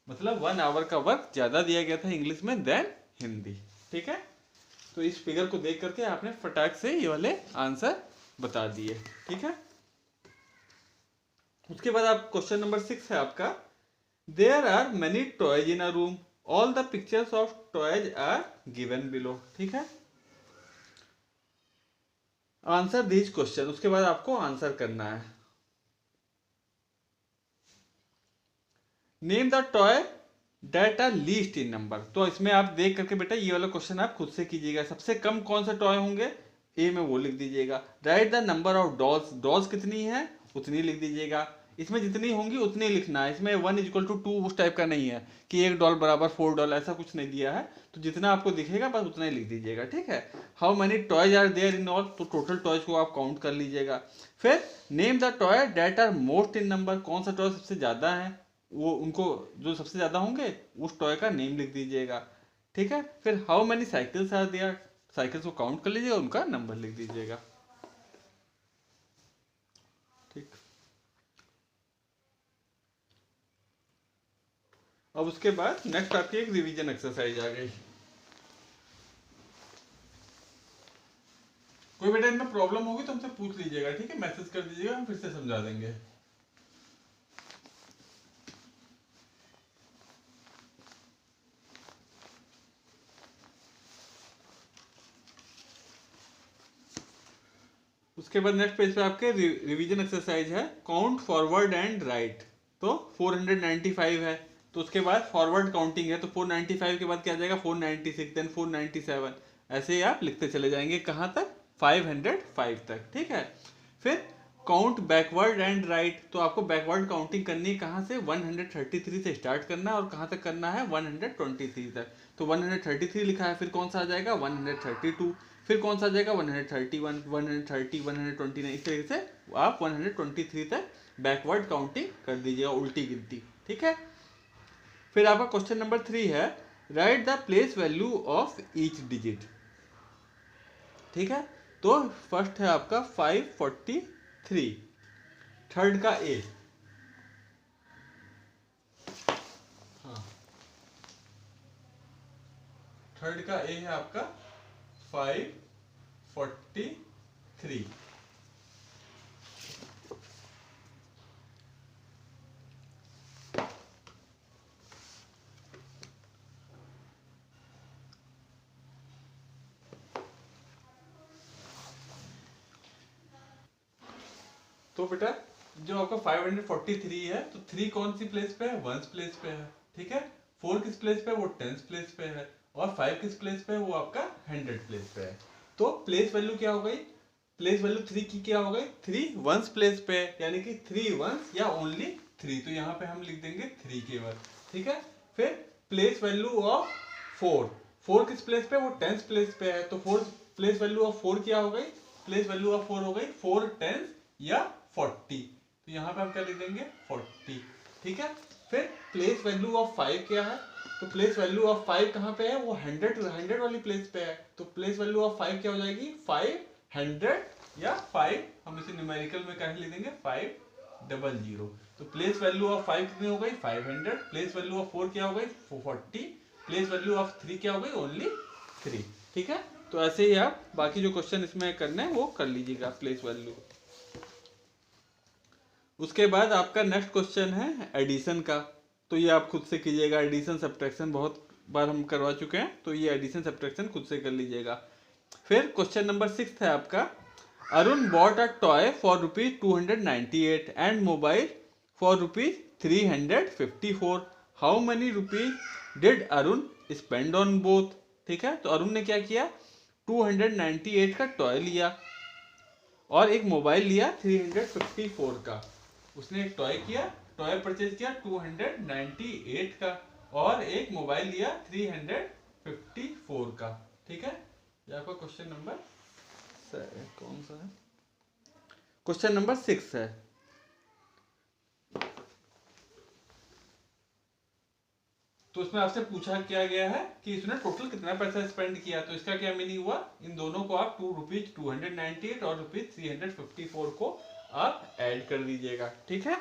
मतलब 1 आवर का वर्क ज्यादा दिया गया था इंग्लिश में देन हिंदी। ठीक है। तो इस फिगर को देख करके आपने फटाक से ये वाले आंसर बता दिए। ठीक है। उसके बाद आप क्वेश्चन नंबर 6 है आपका, there are many toys in a room, all the pictures of toys are given below. ठीक है। आंसर दिस क्वेश्चन, उसके बाद आपको आंसर करना है। Name the toy that are least in number. तो इसमें आप देख करके बेटा ये वाला क्वेश्चन आप खुद से कीजिएगा। सबसे कम कौन सा टॉय होंगे ए में वो लिख दीजिएगा। Right the number of dolls, dolls कितनी है उतनी लिख दीजिएगा। इसमें जितनी होंगी उतनी लिखना है। इसमें 1 = 2 उस टाइप का नहीं है कि $1 बराबर $4 ऐसा कुछ नहीं दिया है। तो जितना आपको दिखेगा बस उतना ही लिख दीजिएगा। ठीक है। How many toys are there in all, तो टोटल टॉयज को आप काउंट कर लीजिएगा। फिर name the toy that are most in number, कौन सा टॉय सबसे ज्यादा है वो उनको जो सबसे ज्यादा होंगे उस टॉय का नेम लिख दीजिएगा। ठीक है। फिर how many cycles are there, cycles को काउंट कर लीजिएगा उनका नंबर लिख दीजिएगा। ठीक। अब उसके बाद नेक्स्ट आपकी एक रिवीजन एक्सरसाइज आ गई। कोई बेटा इनमें प्रॉब्लम होगी तो हमसे पूछ लीजिएगा। ठीक है। मैसेज कर दीजिएगा, हम फिर से समझा देंगे। उसके बाद नेक्स्ट पेज पे आपके रिवीजन एक्सरसाइज है, काउंट फॉरवर्ड एंड राइट। तो 495 है तो उसके बाद फॉरवर्ड काउंटिंग है। तो 495 के बाद क्या आ जाएगा 496, देन 497, ऐसे ही आप लिखते चले जाएंगे कहाँ तक 505 तक। ठीक है। फिर काउंट बैकवर्ड एंड राइट, तो आपको बैकवर्ड काउंटिंग करनी है कहाँ से 133 से स्टार्ट करना है और कहाँ तक करना है 123 तक। तो 133 लिखा है, फिर कौन सा आ जाएगा 132, फिर कौन सा आ जाएगा 131, 130, 129, इस तरीके से आप 123 तक बैकवर्ड काउंटिंग कर दीजिएगा, उल्टी गिनती। ठीक है। फिर आपका क्वेश्चन नंबर 3 है, write the place value of each digit. ठीक है। तो फर्स्ट है आपका 543, थर्ड का ए, हाँ थर्ड का ए है आपका 543। तो बेटा जो आपका 543 है तो 3 कौन सी प्लेस पे है 1 प्लेस पे है। ठीक है। 4 किस प्लेस पे है वो 10 प्लेस पे है और 5 किस प्लेस पे है वो आपका 100 प्लेस पे है। तो प्लेस वैल्यू क्या हो गई, प्लेस वैल्यू 3 की क्या हो गई 3 1 प्लेस पे है, यानी कि 3 1 या ओनली 3। तो यहाँ पे हम लिख देंगे 3 केवल। ठीक है। फिर प्लेस वैल्यू ऑफ 4, 4 किस प्लेस पे वो 10 प्लेस पे है। तो 4 प्लेस वैल्यू ऑफ 4 क्या हो गई, प्लेस वैल्यू ऑफ 4 हो गई 4 10 या 40। तो यहाँ पे हम क्या लिख देंगे 40। ठीक है। फिर प्लेस वैल्यू ऑफ 5 क्या है, तो प्लेस वैल्यू ऑफ 5 कहाँ पे है, वो 100 वाली प्लेस पे है। तो प्लेस वैल्यू ऑफ 5 क्या हो जाएगी, 500 या 5, हम इसे न्यूमेरिकल में कैसे लिख देंगे, 500। तो प्लेस वैल्यू ऑफ 5 कितनी हो गई, 500। प्लेस वैल्यू ऑफ 4 क्या हो गई, 440। प्लेस वैल्यू ऑफ 3 क्या हो गई, ओनली 3। ठीक है, तो ऐसे ही आप बाकी जो क्वेश्चन इसमें करने हैं वो कर लीजिएगा प्लेस वैल्यू। उसके बाद आपका नेक्स्ट क्वेश्चन है एडिशन का। तो ये आप खुद से कीजिएगा, एडिशन सब्ट्रैक्शन बहुत बार हम करवा चुके हैं, तो ये एडिशन सब्ट्रैक्शन खुद से कर लीजिएगा। फिर क्वेश्चन नंबर 6 है आपका, Arun bought a toy for ₹298 and mobile for ₹354। How many rupees did Arun spend on both. ठीक है, तो अरुण ने क्या किया, 298 का टॉय लिया और एक मोबाइल लिया 354 का। उसने एक टॉय किया, टॉय परचेज किया 298 का, और एक मोबाइल लिया 354 का। ठीक है, ये आपका क्वेश्चन नंबर कौन सा है, क्वेश्चन नंबर 6 है। तो उसमें आपसे पूछा क्या गया है कि इसने टोटल कितना पैसा स्पेंड किया। तो इसका क्या मीनिंग हुआ, इन दोनों को आप ₹298 और ₹354 को आप ऐड कर दीजिएगा। ठीक है,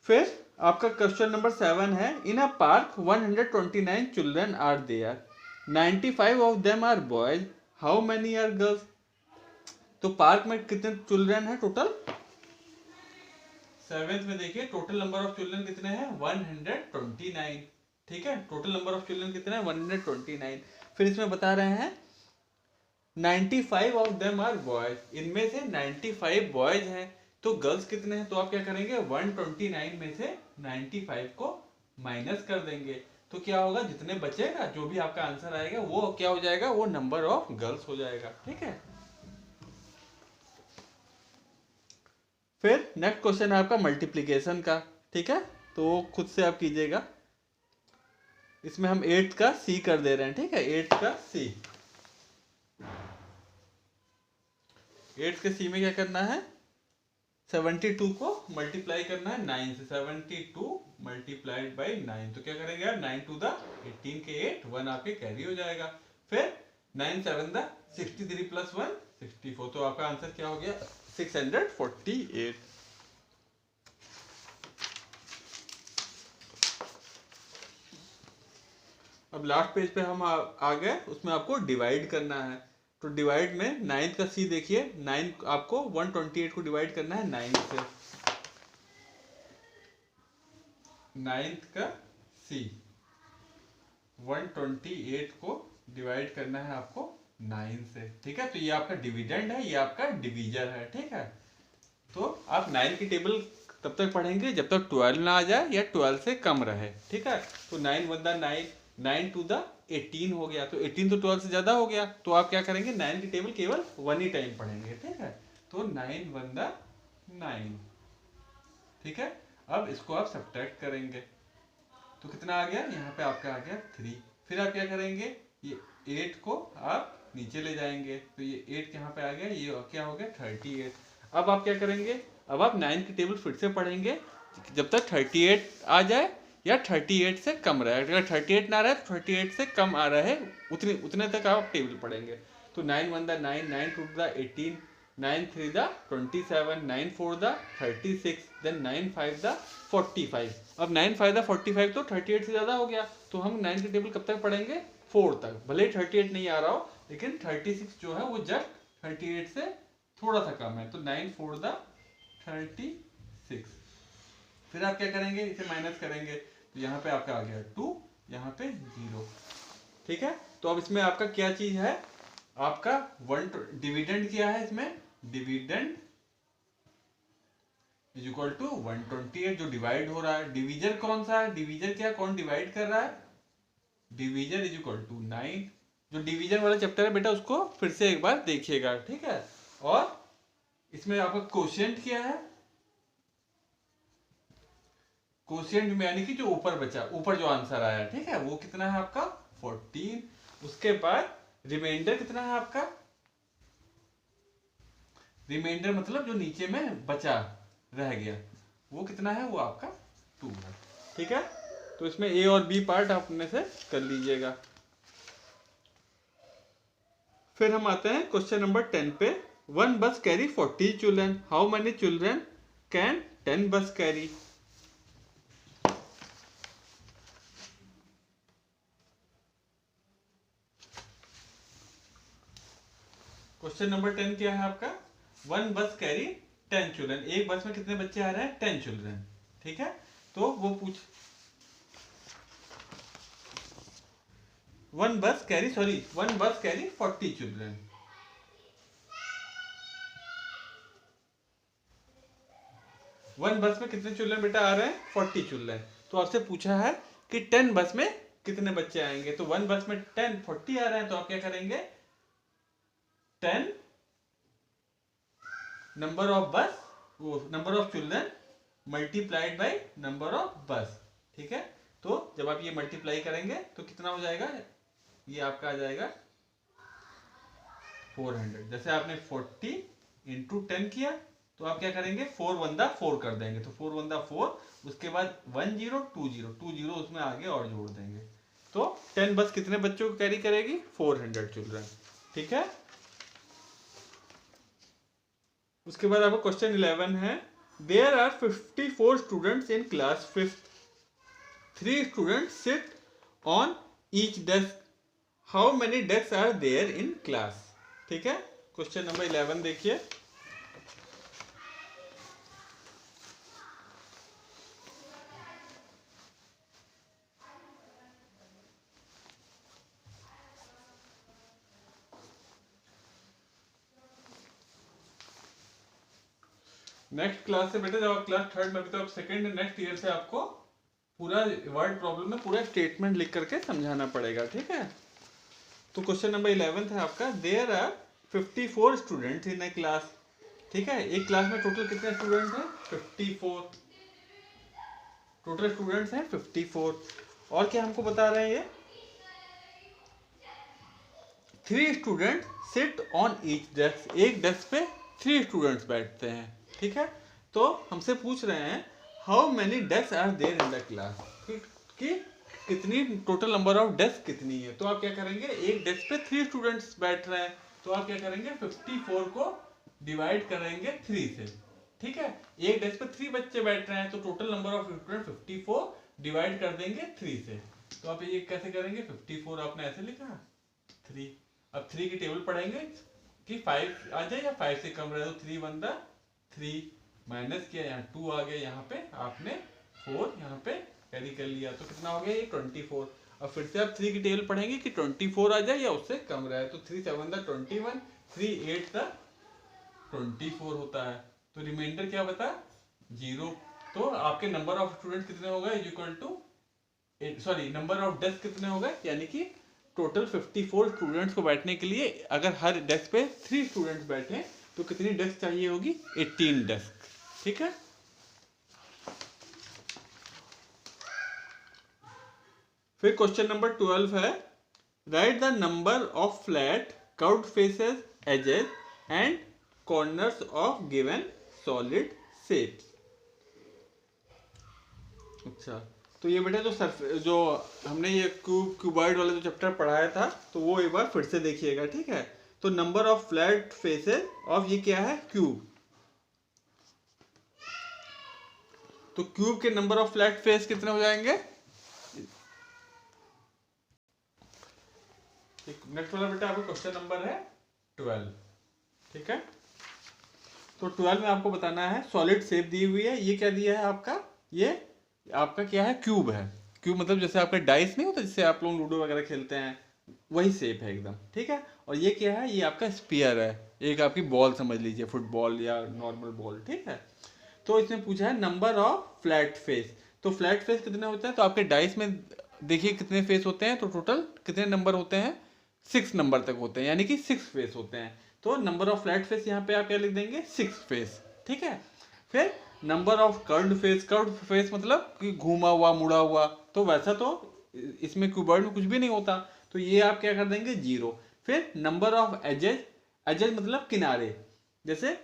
फिर आपका क्वेश्चन नंबर 7 है, in a park 129 children are there, 95 of them are boys, how many are girls. तो पार्क में कितने चिल्ड्रन है टोटल, 7th में देखिए टोटल नंबर ऑफ चिल्ड्रन कितने हैं, 129। ठीक है, टोटल नंबर ऑफ चिल्ड्रन कितने हैं, 129। फिर इसमें बता रहे हैं 95 ऑफ देम आर बॉयज, इनमें से 95 बॉयज हैं। तो गर्ल्स कितने हैं, तो आप क्या करेंगे, 129 में से 95 को माइनस कर देंगे। तो क्या होगा, जितने बचेगा, जो भी आपका आंसर आएगा वो क्या हो जाएगा, वो नंबर ऑफ गर्ल्स हो जाएगा। ठीक है, फिर नेक्स्ट क्वेश्चन है आपका मल्टीप्लीकेशन का। ठीक है, तो खुद से आप कीजिएगा। इसमें हम 8 का सी कर दे रहे हैं। ठीक है, 8 का सी, 8 के सी में क्या करना है, 72 को मल्टीप्लाई करना है 9 से, 72 मल्टीप्लाइड बाई 9। तो क्या करेंगे यार, 9 टू द 18 के 8, 1 आपके कैरी हो जाएगा। फिर 9 7 द 63 प्लस 1 64। तो आपका आंसर क्या हो गया, 648। अब लास्ट पेज पे हम आ गए, उसमें आपको डिवाइड करना है। तो डिवाइड में 9 का सी देखिए, 9 आपको 128 को डिवाइड करना है 9 से। 9 का सी 128 को डिवाइड करना है आपको 9 से। ठीक है, तो ये आपका डिविडेंड है, ये आपका डिवीजर है। ठीक है, तो आप 9 की टेबल तब तक पढ़ेंगे जब तक 12 ना आ जाए या 12 से कम रहे। ठीक है, तो 9 1 द 9, 9 टू द 18 हो गया, तो 18 तो 12 से ज्यादा हो गया। तो आप क्या करेंगे, 9 की टेबल केवल 1 ही टाइम पढ़ेंगे। ठीक है, तो 9 1 द 9। ठीक है, अब इसको आप सब्ट्रैक्ट करेंगे तो कितना आ गया, यहाँ पे आपका आ गया 3। फिर आप क्या करेंगे, ये 8 को आप नीचे ले जाएंगे, तो ये 8 यहाँ पे आ गया, ये क्या हो गया 38। अब आप क्या करेंगे, अब आप 9 की टेबल फिर से पढ़ेंगे जब तक 38 आ जाए या 38 से कम रहे। अगर 38 ना रहे तो 38 से कम आ रहा है, उतने तक आप टेबल पढ़ेंगे। तो 9 1 the 9, 9 2 the 18, 9 3 the 27, 9 4 the 36, then 9 5 the 45। अब 9 5 द 45 तो 38 से ज्यादा हो गया, तो हम 9 की टेबल कब तक पढ़ेंगे, 4 तक। भले 38 नहीं आ रहा हो, लेकिन 36 जो है वो जस्ट 38 से थोड़ा सा कम है। तो 9 4 द 36। फिर आप क्या करेंगे, इसे माइनस करेंगे, तो यहाँ पे आपका आ गया 2, यहाँ पे 0। ठीक है, तो अब इसमें आपका क्या चीज है, आपका डिविडेंड क्या है, इसमें डिविडेंड इज इक्वल टू 128 जो डिवाइड हो रहा है। डिवीजर कौन सा है, डिवीजर क्या, कौन डिवाइड कर रहा है, डिवीजर इज इक्वल टू 9। जो डिवीजन वाला चैप्टर है बेटा उसको फिर से एक बार देखिएगा। ठीक है, और इसमें आपका कोशिएंट क्या है, कोशिएंट में यानी कि जो ऊपर बचा, ऊपर जो आंसर आया, ठीक है, वो कितना है आपका 14। उसके बाद रिमाइंडर कितना है आपका, रिमाइंडर मतलब जो नीचे में बचा रह गया वो कितना है, वो आपका 2 है। ठीक है, तो तो इसमें ए और बी पार्ट आप अपने से कर लीजिएगा। फिर हम आते हैं क्वेश्चन नंबर 10 पे। 1 बस carry 40 children, how many children can 10 बस कैरी? क्वेश्चन नंबर 10 क्या है आपका? 1 बस कैरी 10 चिल्ड्रन, एक बस में कितने बच्चे आ रहे हैं? 10 चिल्ड्रन। ठीक है, तो वो पूछ 1 बस कैरी 40 चिल्ड्रन। वन बस में कितने चिल्ड्रन बेटा आ रहे हैं? 40 चिल्ड्रन। तो आपसे पूछा है कि 10 बस में कितने बच्चे आएंगे, तो 1 बस में 10 40 आ रहे हैं, तो आप क्या करेंगे? 10 नंबर ऑफ बस, वो number of children multiplied by number of बस। ठीक है, तो जब आप ये मल्टीप्लाई करेंगे तो कितना हो जाएगा? ये आपका आ जाएगा 400। जैसे आपने 40 इंटू 10 किया, तो आप क्या करेंगे? 4 1 4 कर देंगे, तो 4 1 4, उसके बाद 1 0 2 0 2 0 उसमें आगे और जोड़ देंगे, तो 10 बस कितने बच्चों को कैरी करेगी? 400 चिल्ड्रन। ठीक है, उसके बाद आपका क्वेश्चन 11 है। There are 54 students in class 5th, 3 students sit on each desk, how many desk are there in class? ठीक है, क्वेश्चन नंबर 11 देखिए। नेक्स्ट क्लास से बेटा, जब आप क्लास 3rd में, तो आप सेकेंड नेक्स्ट ईयर से आपको पूरा वर्ड प्रॉब्लम में पूरा स्टेटमेंट लिख करके समझाना पड़ेगा। ठीक है, तो क्वेश्चन नंबर 11 है आपका। There are 54 students in a class. ठीक है, एक क्लास में टोटल कितने स्टूडेंट्स हैं? 54। टोटल स्टूडेंट्स हैं 54। और क्या हमको बता रहे हैं ये? 3 student seat on each desk, एक डेस्क पे 3 स्टूडेंट्स बैठते हैं। ठीक है, तो हमसे पूछ रहे हैं how many desk are there in the class, कि कितनी टोटल नंबर ऑफ डेस्क कितनी है। तो आप क्या करेंगे? एक डेस्क पे 3 स्टूडेंट्स बैठ रहे हैं, तो आप क्या करेंगे? 54 को डिवाइड करेंगे 3 से। ठीक है, एक डेस्क पे 3 बच्चे बैठ रहे हैं, तो total number of student 54 divide कर देंगे 3 से। तो आप ये कैसे करेंगे? 54 आपने ऐसे लिखा 3, अब 3 की टेबल पढ़ेंगे कि 5 आ जाए या 5 से कम रहे, तो 3 1 3 माइनस किया, यहाँ 2 आ गया, यहाँ पे आपने 4 यहाँ पे कैरी कर लिया, तो कितना हो गया? ये 24। अब फिर से आप 3 की टेबल पढ़ेंगे कि 24 आ जाए या उससे कम रहे, तो 3 7 21, 3 8 24 होता है, तो रिमाइंडर क्या बता? 0। तो आपके नंबर ऑफ स्टूडेंट कितने हो गए? Equal to, sorry, number of desk कितने हो गए? यानी कि टोटल 54 स्टूडेंट्स को बैठने के लिए अगर हर डेस्क पे 3 स्टूडेंट्स बैठे तो कितनी डेस्क चाहिए होगी? 18 डेस्क। ठीक है, फिर क्वेश्चन नंबर 12 है। Write the number of flat curved faces, edges and corners of given solid shapes. अच्छा, तो ये बेटा जो हमने ये क्यूबॉइड वाला जो चैप्टर पढ़ाया था, तो वो एक बार फिर से देखिएगा। ठीक है, तो number of flat faces of, ये क्या है? क्यूब। तो क्यूब के नंबर ऑफ फ्लैट फेस कितने हो जाएंगे? नेक्स्ट वाला बेटा आपका क्वेश्चन नंबर है 12। ठीक है, तो 12 में आपको बताना है, सॉलिड शेप दी हुई है, ये क्या दिया है आपका? ये आपका क्या है? क्यूब है। क्यूब मतलब जैसे आपका डाइस नहीं होता, जिससे आप लोग लूडो वगैरह खेलते हैं, वही शेप है एकदम। ठीक है, और ये क्या है? ये आपका स्पीयर है, एक आपकी बॉल समझ लीजिए, फुटबॉल या नॉर्मल बॉल। ठीक है, तो इसमें पूछा है नंबर ऑफ फ्लैट फेस, तो फ्लैट फेस कितने होते हैं? तो आपके डाइस में देखिए कितने फेस होते हैं, तो टोटल कितने नंबर होते हैं? 6 नंबर तक होते हैं, यानी कि 6 फेस होते हैं। तो नंबर ऑफ फ्लैट फेस यहाँ पे आप क्या लिख देंगे? 6 फेस। ठीक है, फिर नंबर ऑफ कर्व्ड फेस मतलब कि घूमा हुआ, मुड़ा हुआ, तो वैसा तो इसमें क्यूबॉइड में कुछ भी नहीं होता, तो ये आप क्या कर देंगे? 0। फिर नंबर ऑफ एजेस मतलब किनारे, जैसे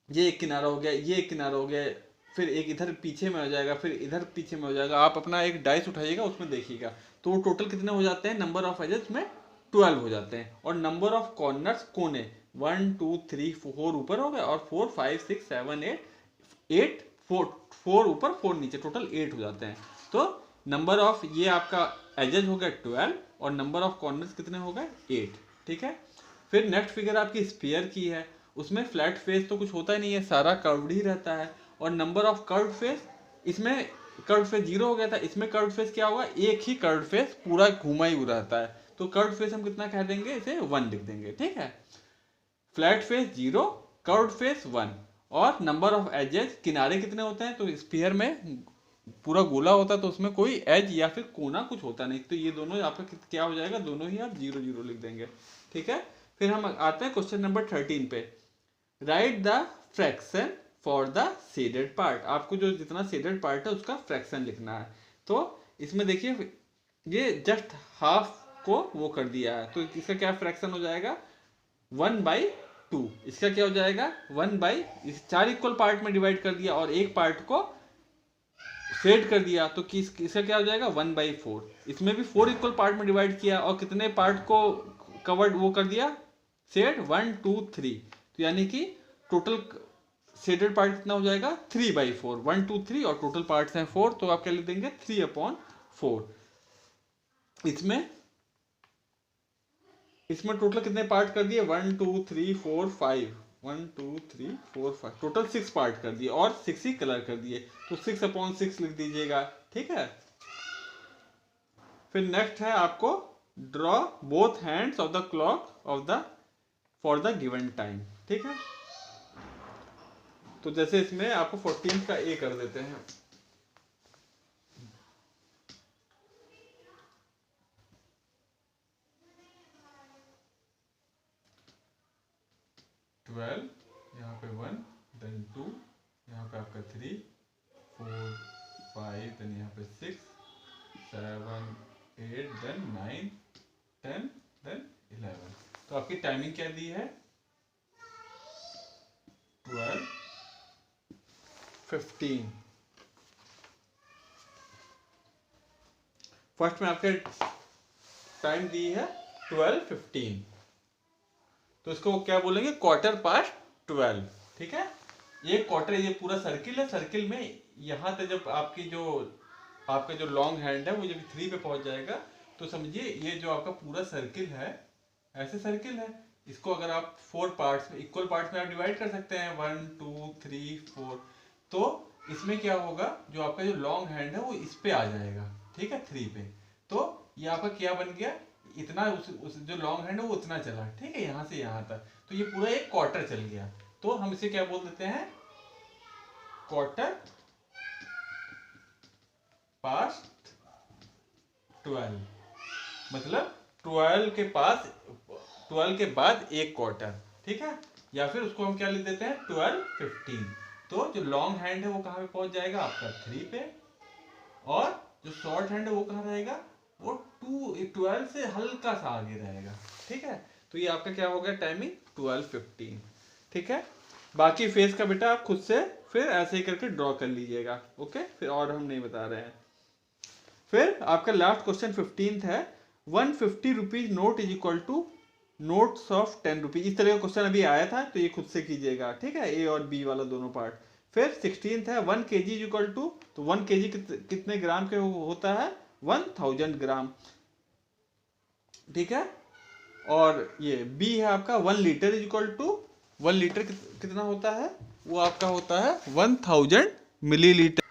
ये एक किनारा हो गया, ये एक किनारा हो गया, फिर एक इधर पीछे में हो जाएगा, फिर इधर पीछे में हो जाएगा। आप अपना एक डाइस उठाइएगा, उसमें देखिएगा तो टोटल कितने हो जाते हैं, नंबर ऑफ एजेस में 12 हो जाते हैं। और नंबर ऑफ कॉर्नर्स, कोने 1 2 3 4 ऊपर हो गए, और 4 5 6 7 8 4 ऊपर 4 नीचे, टोटल 8 हो जाते हैं। तो नंबर ऑफ ये आपका एजेस हो गया 12 और नंबर ऑफ कॉर्नर्स कितने हो गए 8। ठीक है। फिर नेक्स्ट फिगर आपकी स्फीयर की है, उसमें फ्लैट फेस तो कुछ होता ही नहीं है, सारा कर्व्ड ही रहता है। और नंबर ऑफ कर्व्ड फेस, इसमें कर्व्ड फेस 0 हो गया था, इसमें कर्व्ड फेस क्या होगा, एक ही कर्व्ड फेस पूरा घुमा ही रहता है, तो कर्व्ड फेस हम कितना कह देंगे, इसे 1 लिख देंगे। ठीक है। Flat face 0, curved face 1। और नंबर ऑफ एजेस, किनारे कितने होते हैं, तो स्फीयर में पूरा गोला होता है तो उसमें कोई एज या फिर कोना कुछ होता नहीं, तो ये दोनों आपका क्या हो जाएगा, दोनों ही आप 0 0 लिख देंगे। ठीक है। फिर हम आते हैं क्वेश्चन नंबर 13 पे। Right the fraction for the shaded part. आपको जो जितना शेडेड पार्ट है उसका फ्रैक्शन लिखना है। तो इसमें देखिए ये जस्ट हाफ को वो कर दिया है, तो इसका क्या फ्रैक्शन हो जाएगा, 1/2। इसका क्या हो जाएगा, 4 इक्वल पार्ट में डिवाइड कर दिया और एक पार्ट को शेड कर दिया, तो इसका क्या हो जाएगा, 1/4। इसमें भी 4 इक्वल पार्ट में डिवाइड किया और कितने पार्ट को कवर्ड वो कर दिया, शेड 1 2 3। तो यानी कि टोटल शेडेड पार्ट कितना हो जाएगा, 3/4। 1 2 3 और टोटल पार्ट्स हैं 4, तो आप क्या लिख देंगे, 3/4। इसमें टोटल कितने पार्ट कर दिए, 1 2 3 4 5, 1 2 3 4 5, टोटल 6 पार्ट कर दिए और 6 ही कलर कर दिए, तो 6/6 लिख दीजिएगा। ठीक है। फिर नेक्स्ट है आपको draw both hands of the clock of the for the given time. ठीक है। तो जैसे इसमें आपको 14 का ए कर देते हैं। यहाँ पे 1 देन 2, यहाँ पे आपका 3 4 5, देन यहाँ पे 6 7 8, देन 9 10, देन 11। तो आपकी टाइमिंग क्या दी है, 12 15। फर्स्ट में आपके टाइम दी है 12:15, तो इसको क्या बोलेंगे, 12:15। ठीक है। ये क्वार्टर, ये पूरा सर्किल है, सर्किल में यहाँ तक जब आपका जो लॉन्ग हैंड है वो जब 3 पे पहुंच जाएगा, तो समझिए ये जो आपका पूरा सर्किल है, ऐसे सर्किल है, इसको अगर आप 4 पार्ट्स में, इक्वल पार्ट्स में आप डिवाइड कर सकते हैं, 1 2 3 4। तो इसमें क्या होगा, जो आपका जो लॉन्ग हैंड है वो इस पे आ जाएगा। ठीक है, 3 पे। तो ये आपका क्या बन गया, इतना उस जो लॉन्ग हैंड है वो उतना चला। ठीक है, यहाँ से यहाँ तक, तो ये पूरा एक क्वार्टर चल गया। तो हम इसे क्या बोल देते हैं, 12:15, मतलब 12 के बाद एक क्वार्टर। ठीक है। या फिर उसको हम क्या लिख देते हैं, 12:15। तो जो लॉन्ग हैंड है वो कहाँ पे पहुंच जाएगा, आपका 3 पे, और जो शॉर्ट हैंड है वो कहाँ रहेगा, वो 12 से हल्का सा आगे रहेगा। ठीक है। तो ये आपका क्या हो गया, टाइमिंग 12:15। ठीक है। बाकी फेस का बेटा आप खुद से फिर ऐसे ही करके ड्रॉ कर लीजिएगा। ओके, फिर और हम नहीं बता रहे हैं। फिर आपका लास्ट क्वेश्चन 15th है, 150 rupees note is equal to notes of 10 rupees. इस तरह का क्वेश्चन अभी आया था, तो ये खुद से कीजिएगा। ठीक है, ए और बी वाला दोनों पार्ट। फिर 16th है, 1 kg इज इक्वल टू, तो 1 kg कितने ग्राम के होता है, 1000 ग्राम। ठीक है। और ये बी है आपका, 1 litre is equal to, 1 litre कितना होता है, वो आपका होता है 1000 मिलीलीटर।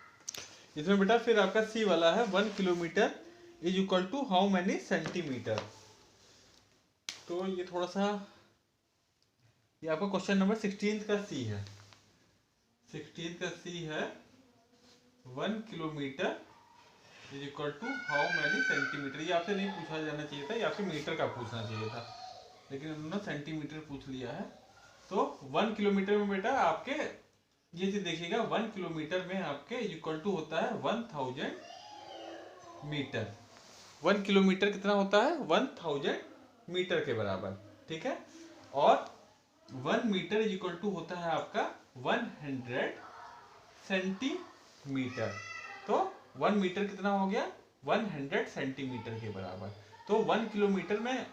इसमें बेटा फिर आपका सी वाला है, 1 kilometre is equal to how many centimetre. तो ये थोड़ा सा, ये आपका क्वेश्चन नंबर 16 का सी है। 16 का सी है, 1 kilometre is equal to how many centimetre. ये आपसे नहीं पूछा जाना चाहिए था, ये आपसे मीटर का पूछना चाहिए था, लेकिन उन्होंने सेंटीमीटर पूछ लिया है। तो 1 किलोमीटर में बेटा आपके ये चीज देखिएगा, 1 किलोमीटर में आपके इक्वल टू होता है 1000 मीटर। 1 किलोमीटर कितना होता है, 1000 मीटर के बराबर। ठीक है। और 1 मीटर इज इक्वल टू होता है आपका 100 सेंटीमीटर। तो 1 मीटर कितना हो गया, 100 सेंटीमीटर के बराबर। तो 1 किलोमीटर में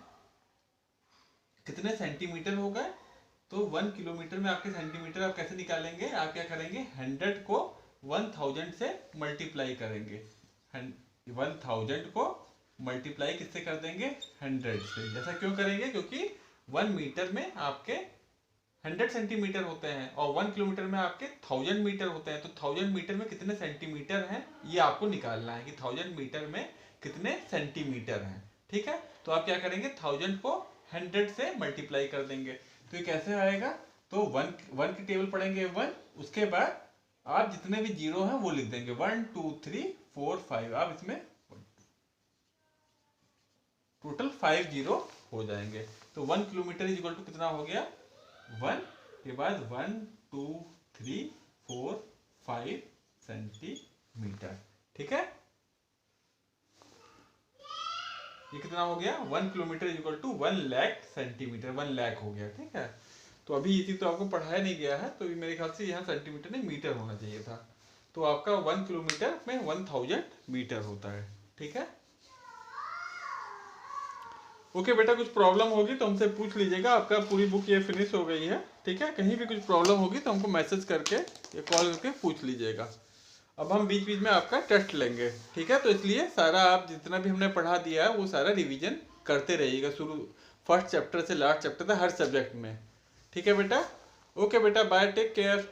कितने सेंटीमीटर हो गए, तो 1 किलोमीटर में आपके सेंटीमीटर आप कैसे निकालेंगे, आप क्या करेंगे 100 को 1000 से मल्टीप्लाई करेंगे, 1000 को मल्टीप्लाई किससे कर देंगे 100 से। जैसा क्यों करेंगे, क्योंकि 1 मीटर में आपके 100 सेंटीमीटर होते हैं और 1 किलोमीटर में आपके 1000 मीटर होते हैं। तो 1000 मीटर में कितने सेंटीमीटर हैं ये आपको निकालना है कि 1000 मीटर में कितने सेंटीमीटर हैं। ठीक है, तो आप क्या करेंगे 1000 को 100 से मल्टीप्लाई कर देंगे। तो ये कैसे आएगा, तो 1 की टेबल पढ़ेंगे 1, उसके बाद आप जितने भी जीरो हैं वो लिख देंगे 1 2 3 4 5, आप इसमें टोटल 5 जीरो हो जाएंगे। तो 1 किलोमीटर इज इक्वल टू कितना हो गया 1 के बाद 1 2 3 4 5 सेंटीमीटर। ठीक है, ये कितना हो गया 1 kilometre is equal to 1 lakh centimetre, 1 lakh हो गया। ठीक है, तो अभी इसी तो आपको पढ़ाया नहीं गया है, तो मेरे ख्याल से यहाँ सेंटीमीटर नहीं मीटर होना चाहिए था। तो आपका 1 किलोमीटर में 1000 मीटर होता है। ठीक है, ओके बेटा, कुछ प्रॉब्लम होगी तो हमसे पूछ लीजिएगा। आपका पूरी बुक ये फिनिश हो गई है। ठीक है, कहीं भी कुछ प्रॉब्लम होगी तो हमको मैसेज करके या कॉल करके पूछ लीजिएगा। अब हम बीच बीच में आपका टेस्ट लेंगे। ठीक है, तो इसलिए सारा आप जितना भी हमने पढ़ा दिया है वो सारा रिवीजन करते रहिएगा, शुरू फर्स्ट चैप्टर से लास्ट चैप्टर तक हर सब्जेक्ट में। ठीक है बेटा, ओके बेटा, बाय, टेक केयर।